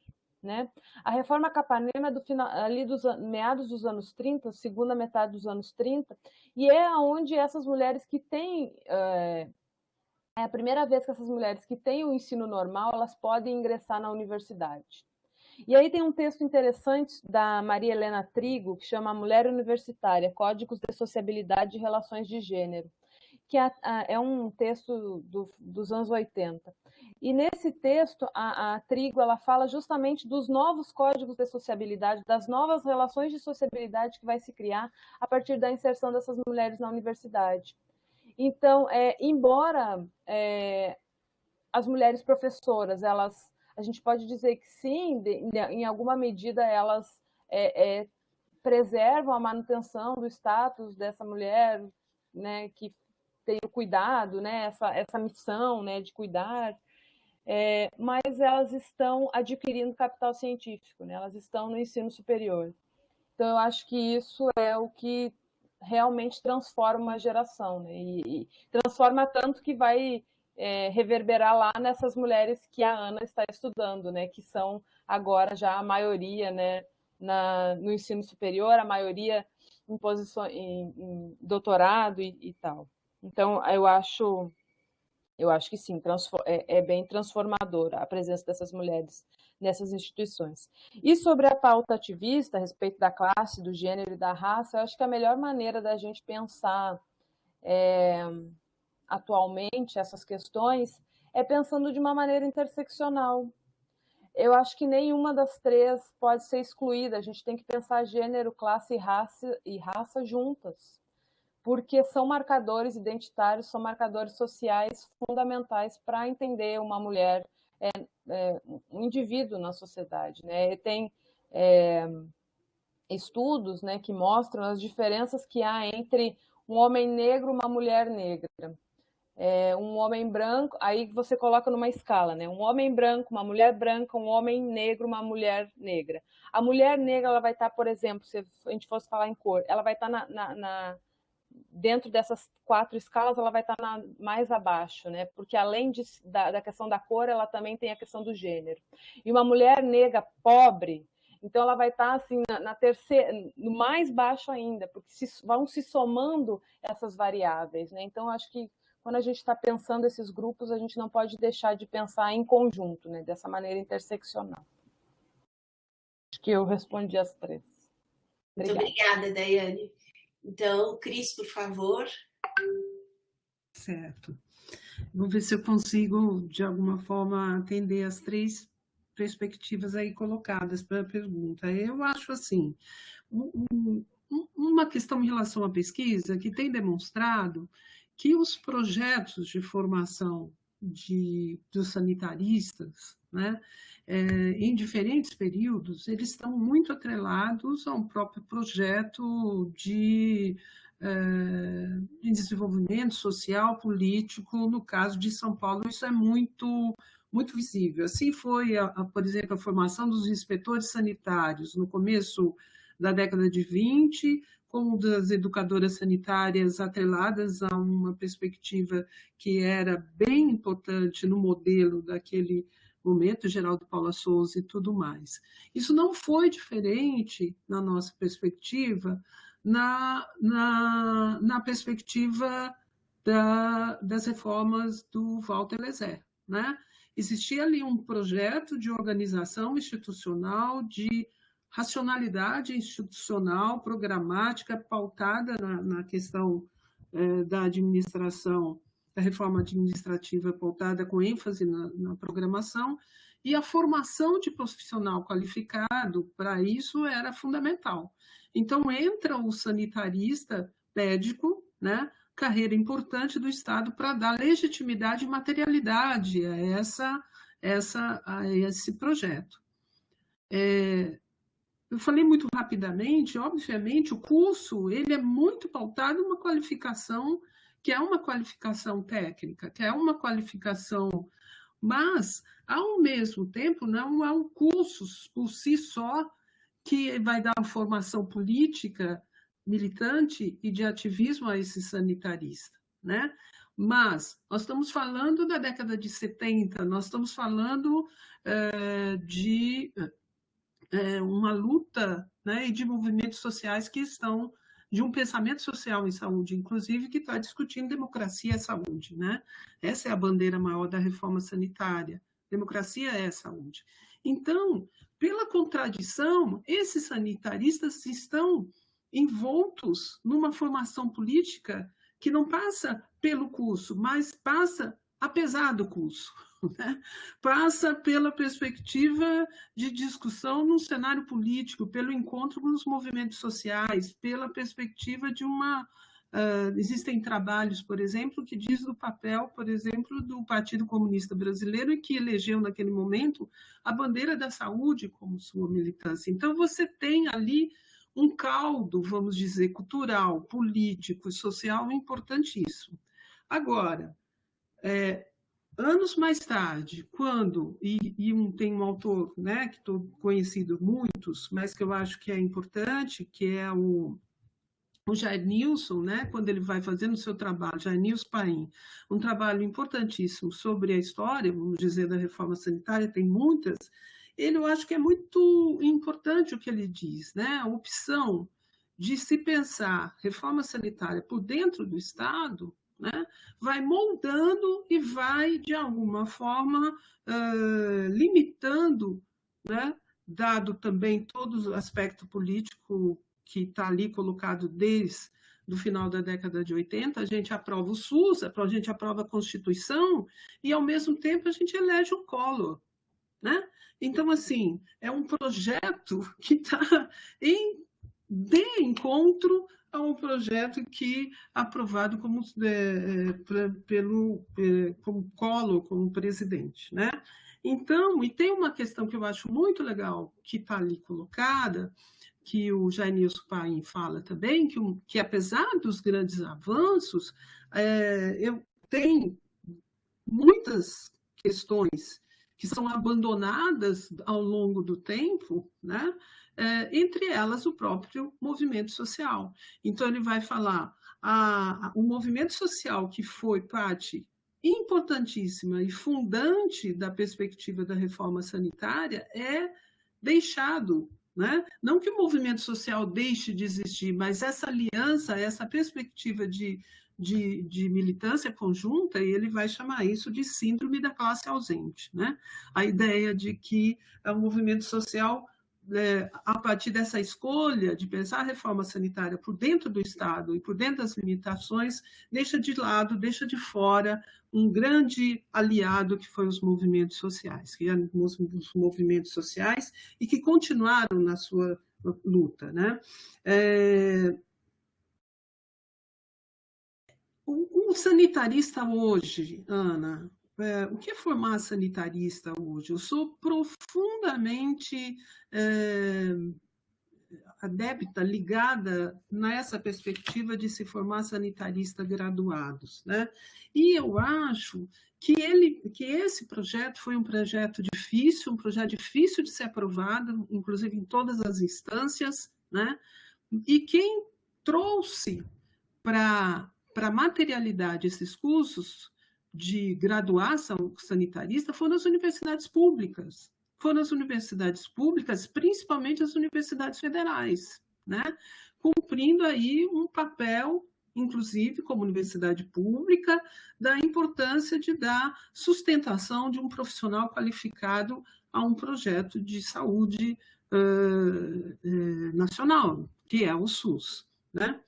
Né? A reforma Capanema é ali dos meados dos anos 30, segunda metade dos anos 30, e é onde essas mulheres que têm... É a primeira vez que essas mulheres que têm o ensino normal, elas podem ingressar na universidade. E aí tem um texto interessante da Maria Helena Trigo, que chama A Mulher Universitária, Códigos de Sociabilidade e Relações de Gênero, que é um texto dos anos 80. E nesse texto, a Trigo ela fala justamente dos novos códigos de sociabilidade, das novas relações de sociabilidade que vai se criar a partir da inserção dessas mulheres na universidade. Então, embora as mulheres professoras, a gente pode dizer que sim, em alguma medida elas preservam a manutenção do status dessa mulher, né, que tem o cuidado, né, essa missão, né, de cuidar, mas elas estão adquirindo capital científico, né, elas estão no ensino superior. Então, eu acho que isso é o que realmente transforma uma geração, né? E transforma tanto que vai reverberar lá nessas mulheres que a Ana está estudando, né? Que são agora já a maioria, né? No ensino superior, a maioria em posições, em doutorado e tal. Então, eu acho que sim, é bem transformadora a presença dessas mulheres nessas instituições. E sobre a pauta ativista a respeito da classe, do gênero e da raça, eu acho que a melhor maneira da gente pensar atualmente essas questões é pensando de uma maneira interseccional. Eu acho que nenhuma das três pode ser excluída. A gente tem que pensar gênero, classe e raça juntas, porque são marcadores identitários, são marcadores sociais fundamentais para entender uma mulher, um indivíduo na sociedade, né? Tem estudos, né, que mostram as diferenças que há entre um homem negro e uma mulher negra. Um homem branco, aí você coloca numa escala, né? Um homem branco, uma mulher branca, um homem negro, uma mulher negra. A mulher negra, ela vai estar, por exemplo, se a gente fosse falar em cor, ela vai estar dentro dessas 4 escalas, ela vai estar mais abaixo, né? Porque além da questão da cor, ela também tem a questão do gênero. E uma mulher negra pobre, então ela vai estar assim na terceira, no mais baixo ainda, porque vão se somando essas variáveis, né? Então acho que quando a gente está pensando esses grupos, a gente não pode deixar de pensar em conjunto, né? Dessa maneira interseccional. Acho que eu respondi as 3. Muito obrigada, Daiane. Então, Cris, por favor. Certo. Vou ver se eu consigo, de alguma forma, atender as 3 perspectivas aí colocadas para a pergunta. Eu acho assim, uma questão em relação à pesquisa que tem demonstrado que os projetos de formação dos sanitaristas, né, em diferentes períodos, eles estão muito atrelados a um próprio projeto de desenvolvimento social, político. No caso de São Paulo, isso é muito visível. Assim foi, por exemplo, a formação dos inspetores sanitários no começo da década de 20, como das educadoras sanitárias atreladas a uma perspectiva que era bem importante no modelo daquele momento, Geraldo Paula Souza e tudo mais. Isso não foi diferente, na nossa perspectiva, na perspectiva das reformas do Walter Lezé, né? Existia ali um projeto de organização institucional, de racionalidade institucional, programática, pautada na questão da administração, da reforma administrativa pautada com ênfase na programação, e a formação de profissional qualificado para isso era fundamental. Então, entra o sanitarista médico, né, carreira importante do Estado para dar legitimidade e materialidade a esse projeto. Eu falei muito rapidamente, obviamente, o curso ele é muito pautado em uma qualificação que é uma qualificação técnica, que é uma qualificação, mas, ao mesmo tempo, não é um curso por si só que vai dar uma formação política, militante e de ativismo a esse sanitarista, né? Mas nós estamos falando da década de 70, nós estamos falando de uma luta, né, e de movimentos sociais que estão de um pensamento social em saúde, inclusive que está discutindo democracia e saúde, né? Essa é a bandeira maior da reforma sanitária. Democracia é saúde. Então, pela contradição, esses sanitaristas estão envoltos numa formação política que não passa pelo curso, mas passa apesar do curso. Né? Passa pela perspectiva de discussão no cenário político, pelo encontro com os movimentos sociais, pela perspectiva de uma... existem trabalhos, por exemplo, que diz do papel, por exemplo, do Partido Comunista Brasileiro, e que elegeu, naquele momento, a bandeira da saúde como sua militância. Então, você tem ali um caldo, vamos dizer, cultural, político e social importantíssimo. Agora, anos mais tarde, quando, tem um autor, né, que estou conhecido muitos, mas que eu acho que é importante, que é o Jair Nilson, né, quando ele vai fazendo o seu trabalho, Jair Nilson Paim, um trabalho importantíssimo sobre a história, vamos dizer, da reforma sanitária, tem muitas, eu acho que é muito importante o que ele diz, né, a opção de se pensar reforma sanitária por dentro do Estado, né, vai moldando e vai, de alguma forma, limitando, né, dado também todo o aspecto político que está ali colocado desde o final da década de 80, a gente aprova o SUS, a gente aprova a Constituição e, ao mesmo tempo, a gente elege o Collor, né? Então, assim, é um projeto que está de encontro a um projeto que aprovado como Collor, como presidente, né? Então, e tem uma questão que eu acho muito legal que está ali colocada, que o Jair Nilson Paim fala também, que apesar dos grandes avanços, eu tenho muitas questões que são abandonadas ao longo do tempo, né? Entre elas o próprio movimento social. Então, ele vai falar, o movimento social que foi parte importantíssima e fundante da perspectiva da reforma sanitária é deixado, né? Não que o movimento social deixe de existir, mas essa aliança, essa perspectiva de militância conjunta, e ele vai chamar isso de síndrome da classe ausente, né? A ideia de que o movimento social, a partir dessa escolha de pensar a reforma sanitária por dentro do Estado e por dentro das limitações, deixa de lado, deixa de fora um grande aliado que foi os movimentos sociais, os movimentos sociais e que continuaram na sua luta, né? O sanitarista hoje, Ana, o que é formar sanitarista hoje? Eu sou profundamente adepta, ligada nessa perspectiva de se formar sanitarista graduados, né? E eu acho que esse projeto foi um projeto difícil de ser aprovado, inclusive em todas as instâncias, né? E quem trouxe para a materialidade esses cursos de graduação sanitarista foram as universidades públicas. Foram as universidades públicas, principalmente as universidades federais, né? Cumprindo aí um papel, inclusive como universidade pública, da importância de dar sustentação de um profissional qualificado a um projeto de saúde nacional, que é o SUS, né?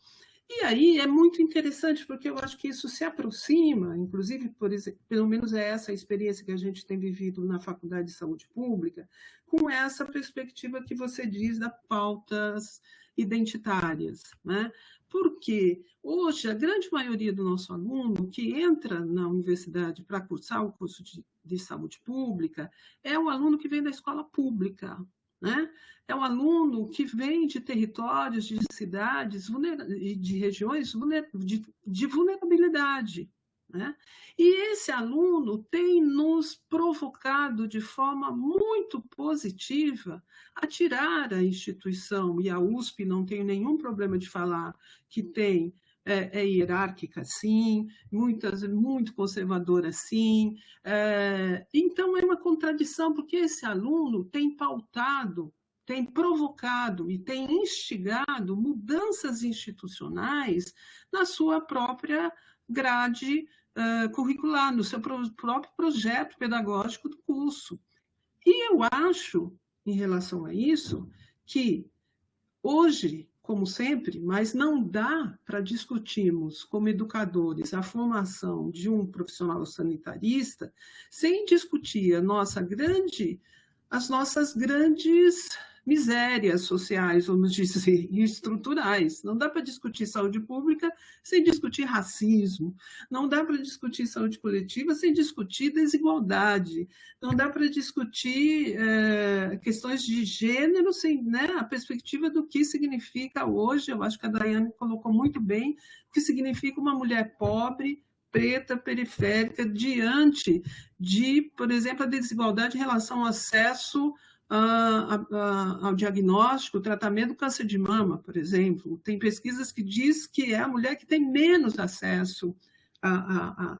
E aí é muito interessante, porque eu acho que isso se aproxima, inclusive, por exemplo, pelo menos é essa a experiência que a gente tem vivido na Faculdade de Saúde Pública, com essa perspectiva que você diz das pautas identitárias, né? Porque hoje a grande maioria do nosso aluno que entra na universidade para cursar o curso de saúde pública é um aluno que vem da escola pública, né? É um aluno que vem de territórios, de cidades e de regiões de vulnerabilidade, né? E esse aluno tem nos provocado de forma muito positiva a tirar a instituição, e a USP não tem nenhum problema de falar que tem, é hierárquica, sim, muito conservadora, sim. Então, é uma contradição, porque esse aluno tem pautado, tem provocado e tem instigado mudanças institucionais na sua própria grade curricular, no seu próprio projeto pedagógico do curso. E eu acho, em relação a isso, que hoje, como sempre, mas não dá para discutirmos como educadores a formação de um profissional sanitarista sem discutir as nossas grandes misérias sociais, vamos dizer, e estruturais. Não dá para discutir saúde pública sem discutir racismo, não dá para discutir saúde coletiva sem discutir desigualdade, não dá para discutir questões de gênero sem, né, a perspectiva do que significa hoje, eu acho que a Daiane colocou muito bem, o que significa uma mulher pobre, preta periférica diante de, por exemplo, a desigualdade em relação ao acesso ao diagnóstico, tratamento do câncer de mama, por exemplo. Tem pesquisas que diz que é a mulher que tem menos acesso,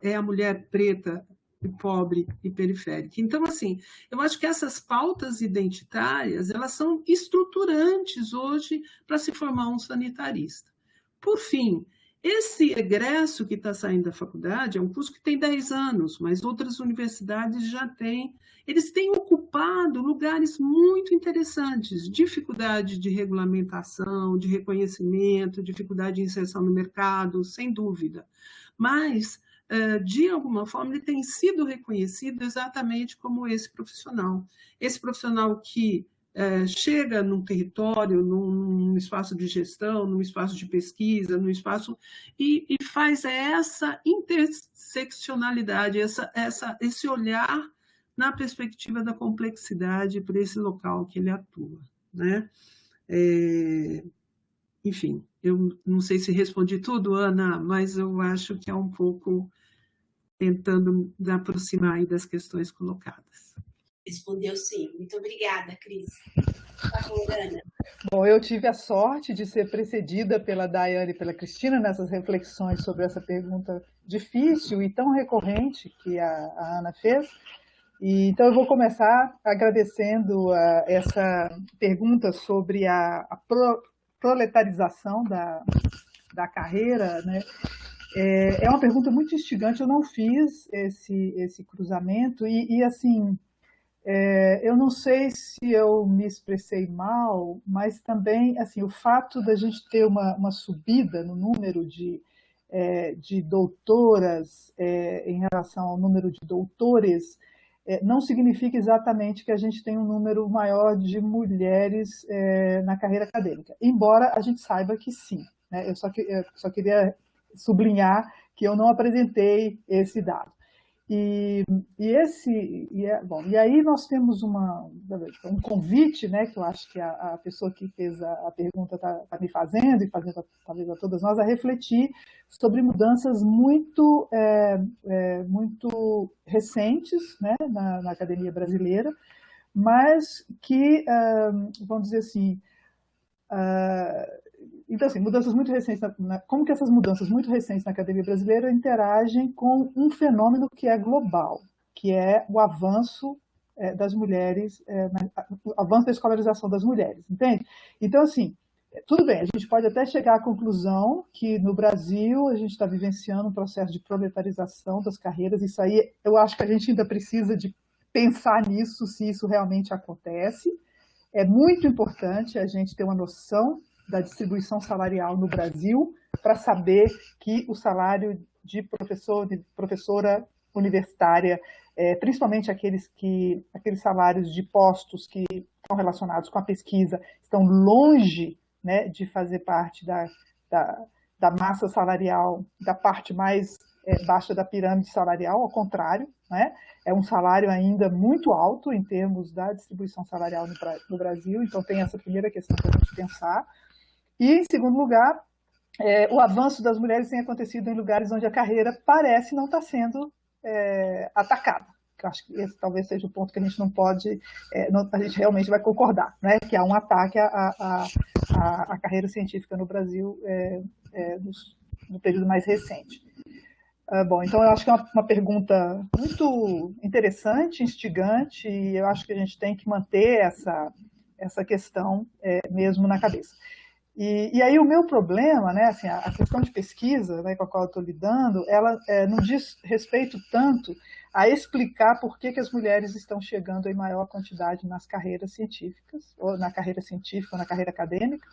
é a mulher preta, e pobre e periférica. Então, assim, eu acho que essas pautas identitárias, elas são estruturantes hoje para se formar um sanitarista. Por fim, esse egresso que está saindo da faculdade é um curso que tem 10 anos, mas outras universidades já têm. Eles têm ocupado lugares muito interessantes, dificuldade de regulamentação, de reconhecimento, dificuldade de inserção no mercado, sem dúvida. Mas, de alguma forma, ele tem sido reconhecido exatamente como esse profissional. Esse profissional que chega num território, num espaço de gestão, num espaço de pesquisa, num espaço e faz essa interseccionalidade, esse olhar na perspectiva da complexidade para esse local que ele atua, né? Enfim, eu não sei se respondi tudo, Ana, mas eu acho que é um pouco tentando me aproximar aí das questões colocadas. Respondeu sim. Muito obrigada, Cris. Por favor, Ana. Bom, eu tive a sorte de ser precedida pela Daiane e pela Cristina nessas reflexões sobre essa pergunta difícil e tão recorrente que a Ana fez. E, então, eu vou começar agradecendo essa pergunta sobre a proletarização da carreira, né? É uma pergunta muito instigante, eu não fiz esse cruzamento e assim, eu não sei se eu me expressei mal, mas também assim, o fato da gente ter uma subida no número de doutoras em relação ao número de doutores, não significa exatamente que a gente tem um número maior de mulheres na carreira acadêmica, embora a gente saiba que sim, né? Eu só queria sublinhar que eu não apresentei esse dado. Bom, e aí nós temos um convite, né, que eu acho que a pessoa que fez a pergunta está me fazendo, e fazendo talvez a todas nós, a refletir sobre mudanças muito recentes, né, na academia brasileira, mas que, vamos dizer assim, então, assim, mudanças muito recentes, como que essas mudanças muito recentes na academia brasileira interagem com um fenômeno que é global, que é o avanço das mulheres, o avanço da escolarização das mulheres, entende? Então, assim, tudo bem, a gente pode até chegar à conclusão que no Brasil a gente está vivenciando um processo de proletarização das carreiras, isso aí eu acho que a gente ainda precisa de pensar nisso, se isso realmente acontece. É muito importante a gente ter uma noção da distribuição salarial no Brasil para saber que o salário de professor, de professora universitária, principalmente aqueles salários de postos que estão relacionados com a pesquisa, estão longe, né, de fazer parte da massa salarial, da parte mais baixa da pirâmide salarial, ao contrário, né? É um salário ainda muito alto em termos da distribuição salarial no Brasil, então tem essa primeira questão para a gente pensar. E, em segundo lugar, o avanço das mulheres tem acontecido em lugares onde a carreira parece não estar sendo atacada. Eu acho que esse talvez seja o ponto que a gente não pode, a gente realmente vai concordar, né? Que há um ataque à carreira científica no Brasil no período mais recente. Bom, então eu acho que é uma pergunta muito interessante, instigante, e eu acho que a gente tem que manter essa questão mesmo na cabeça. E aí o meu problema, né, assim, a questão de pesquisa, né, com a qual eu estou lidando, ela não diz respeito tanto a explicar por que as mulheres estão chegando em maior quantidade nas carreiras científicas, ou na carreira científica, ou na carreira acadêmica.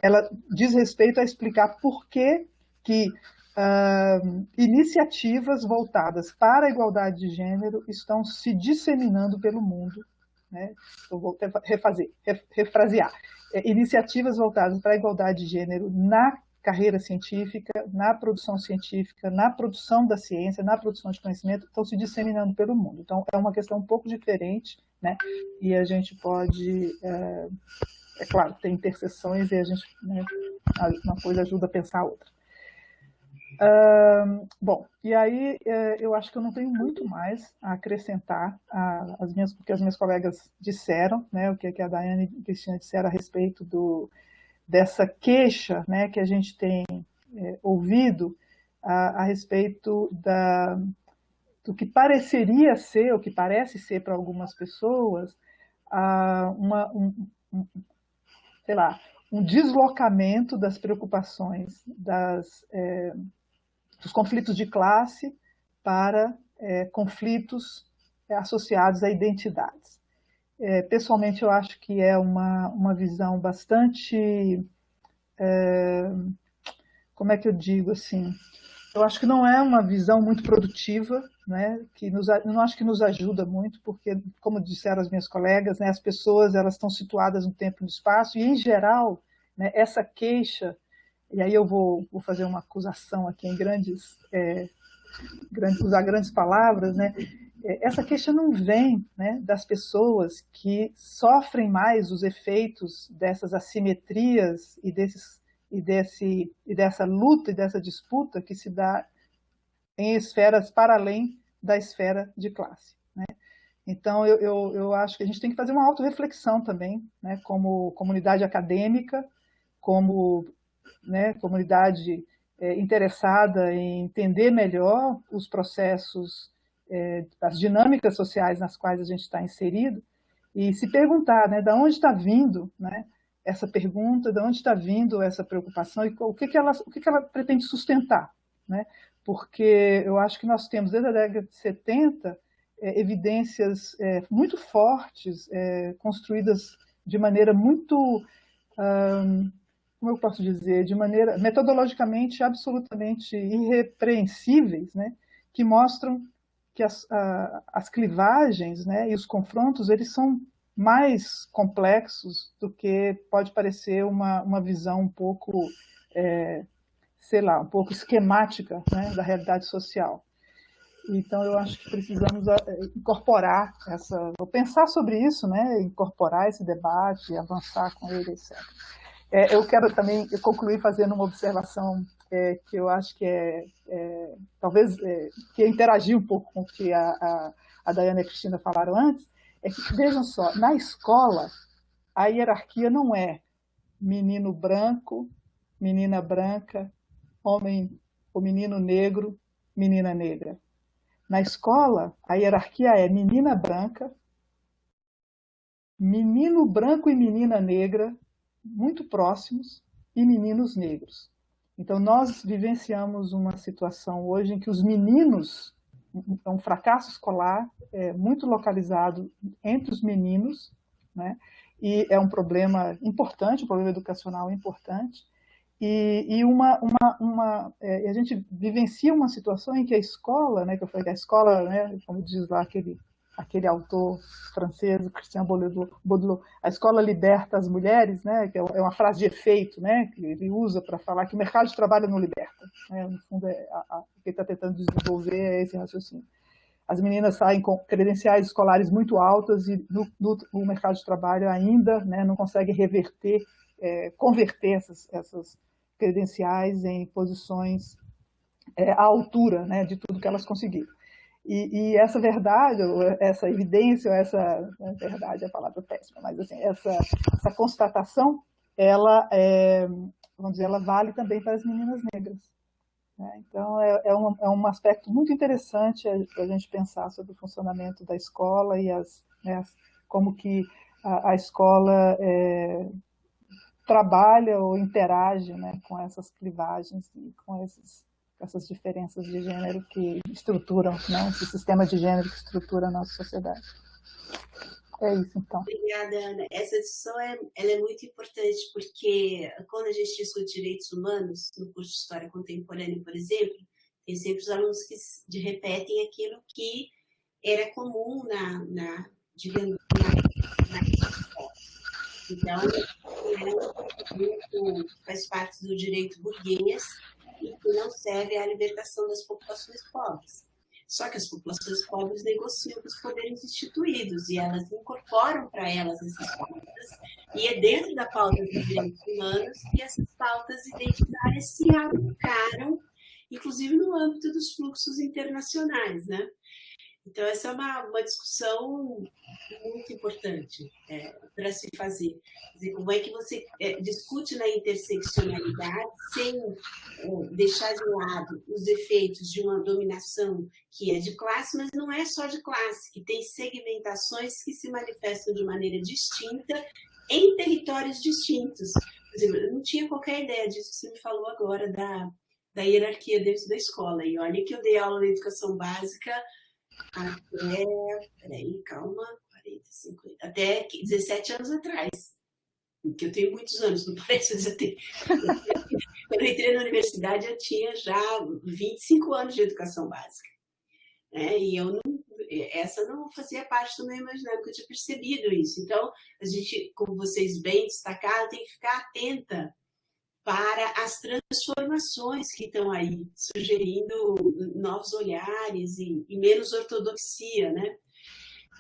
Ela diz respeito a explicar por que iniciativas voltadas para a igualdade de gênero estão se disseminando pelo mundo, né? Eu vou refrasear. Iniciativas voltadas para a igualdade de gênero na carreira científica, na produção científica, na produção da ciência, na produção de conhecimento, estão se disseminando pelo mundo. Então, é uma questão um pouco diferente, né? E a gente pode, claro, ter interseções e a gente, né, uma coisa ajuda a pensar a outra. Bom, e aí eu acho que eu não tenho muito mais a acrescentar porque as minhas colegas disseram, né, o que a Daiane e a Cristina disseram a respeito dessa queixa, né, que a gente tem ouvido a respeito do que pareceria ser, ou que parece ser para algumas pessoas, sei lá, um deslocamento das preocupações dos conflitos de classe para conflitos associados a identidades. Pessoalmente, eu acho que é uma visão bastante, como é que eu digo assim, eu acho que não é uma visão muito produtiva, né, não acho que nos ajuda muito, porque, como disseram as minhas colegas, né, as pessoas elas estão situadas no tempo e no espaço, e, em geral, né, essa queixa, e aí eu vou fazer uma acusação aqui em usar grandes palavras, né, essa queixa não vem, né, das pessoas que sofrem mais os efeitos dessas assimetrias e dessa luta e dessa disputa que se dá em esferas para além da esfera de classe, né? Então, eu acho que a gente tem que fazer uma autorreflexão também, né, como comunidade acadêmica, como, né, comunidade interessada em entender melhor os processos, as dinâmicas sociais nas quais a gente está inserido, e se perguntar, né, de onde está vindo, né, essa pergunta, de onde está vindo essa preocupação e o que ela pretende sustentar, né? Porque eu acho que nós temos, desde a década de 70, evidências muito fortes, construídas de maneira muito, como eu posso dizer, de maneira metodologicamente absolutamente irrepreensíveis, né? Que mostram que as clivagens, né, e os confrontos eles são mais complexos do que pode parecer uma visão um pouco, sei lá, um pouco esquemática, né, da realidade social. Então, eu acho que precisamos incorporar ou pensar sobre isso, né, incorporar esse debate, avançar com ele, etc. Eu quero também concluir fazendo uma observação que eu acho que talvez que interagir um pouco com o que a Daiane e a Cristina falaram antes, é que, vejam só, na escola, a hierarquia não é menino branco, menina branca, homem ou menino negro, menina negra. Na escola, a hierarquia é menina branca, menino branco e menina negra, muito próximos, e meninos negros. Então, nós vivenciamos uma situação hoje em que os meninos, um fracasso escolar muito localizado entre os meninos, né? E é um problema importante, um problema educacional importante, e a gente vivencia uma situação em que a escola, né, que eu falei que a escola, né, como diz lá aquele autor francês, Christian Baudelaire, a escola liberta as mulheres, né, que é uma frase de efeito, né, que ele usa para falar que o mercado de trabalho não liberta, né, no fundo o que ele está tentando desenvolver é esse raciocínio. As meninas saem com credenciais escolares muito altas e no mercado de trabalho ainda, né, não conseguem converter essas credenciais em posições à altura, né, de tudo que elas conseguiram. E essa verdade, essa evidência, verdade é a palavra péssima, mas assim, essa constatação, ela, vamos dizer, ela vale também para as meninas negras, né? Então, é um aspecto muito interessante para a gente pensar sobre o funcionamento da escola e como que a escola trabalha ou interage, né, com essas clivagens e com essas diferenças de gênero que estruturam, né, esse sistema de gênero que estrutura a nossa sociedade. É isso, então. Obrigada, Ana. Essa discussão ela é muito importante, porque quando a gente discute direitos humanos, no curso de História Contemporânea, por exemplo, tem sempre os alunos que repetem aquilo que era comum digamos, na escola. Então, faz parte do direito burguês e que não serve à libertação das populações pobres. Só que as populações pobres negociam com os poderes instituídos e elas incorporam para elas essas pautas, e é dentro da pauta dos direitos humanos que essas pautas identitárias se aplicaram inclusive no âmbito dos fluxos internacionais, né? Então, essa é uma discussão muito importante para se fazer. Quer dizer, como é que você discute na interseccionalidade sem deixar de lado os efeitos de uma dominação que é de classe, mas não é só de classe, que tem segmentações que se manifestam de maneira distinta em territórios distintos. Por exemplo, eu não tinha qualquer ideia disso que você me falou agora, da hierarquia dentro da escola. E olha que eu dei aula de educação básica até, peraí, calma, 40, 50, até 17 anos atrás, porque eu tenho muitos anos, não parece, mas eu tenho. Quando eu entrei na universidade, eu tinha já 25 anos de educação básica, né? E essa não fazia parte do meu imaginário, porque eu tinha percebido isso. Então, a gente, como vocês bem destacaram, tem que ficar atenta para as transformações que estão aí, sugerindo novos olhares e menos ortodoxia, né?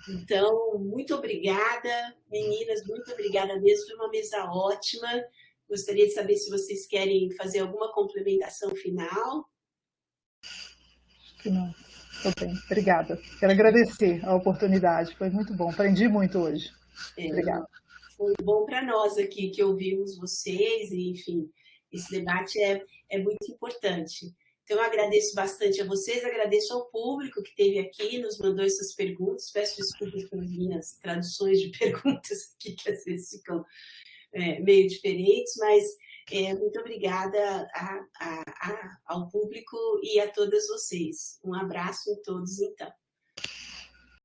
Então, muito obrigada, meninas, muito obrigada mesmo, foi uma mesa ótima. Gostaria de saber se vocês querem fazer alguma complementação final. Não, estou bem, obrigada. Quero agradecer a oportunidade, foi muito bom, aprendi muito hoje. Obrigada. Foi bom para nós aqui que ouvimos vocês, e, enfim, esse debate é muito importante. Então, eu agradeço bastante a vocês, agradeço ao público que esteve aqui, nos mandou essas perguntas. Peço desculpas pelas minhas traduções de perguntas aqui, que às vezes ficam meio diferentes, mas muito obrigada ao público e a todas vocês. Um abraço em todos, então.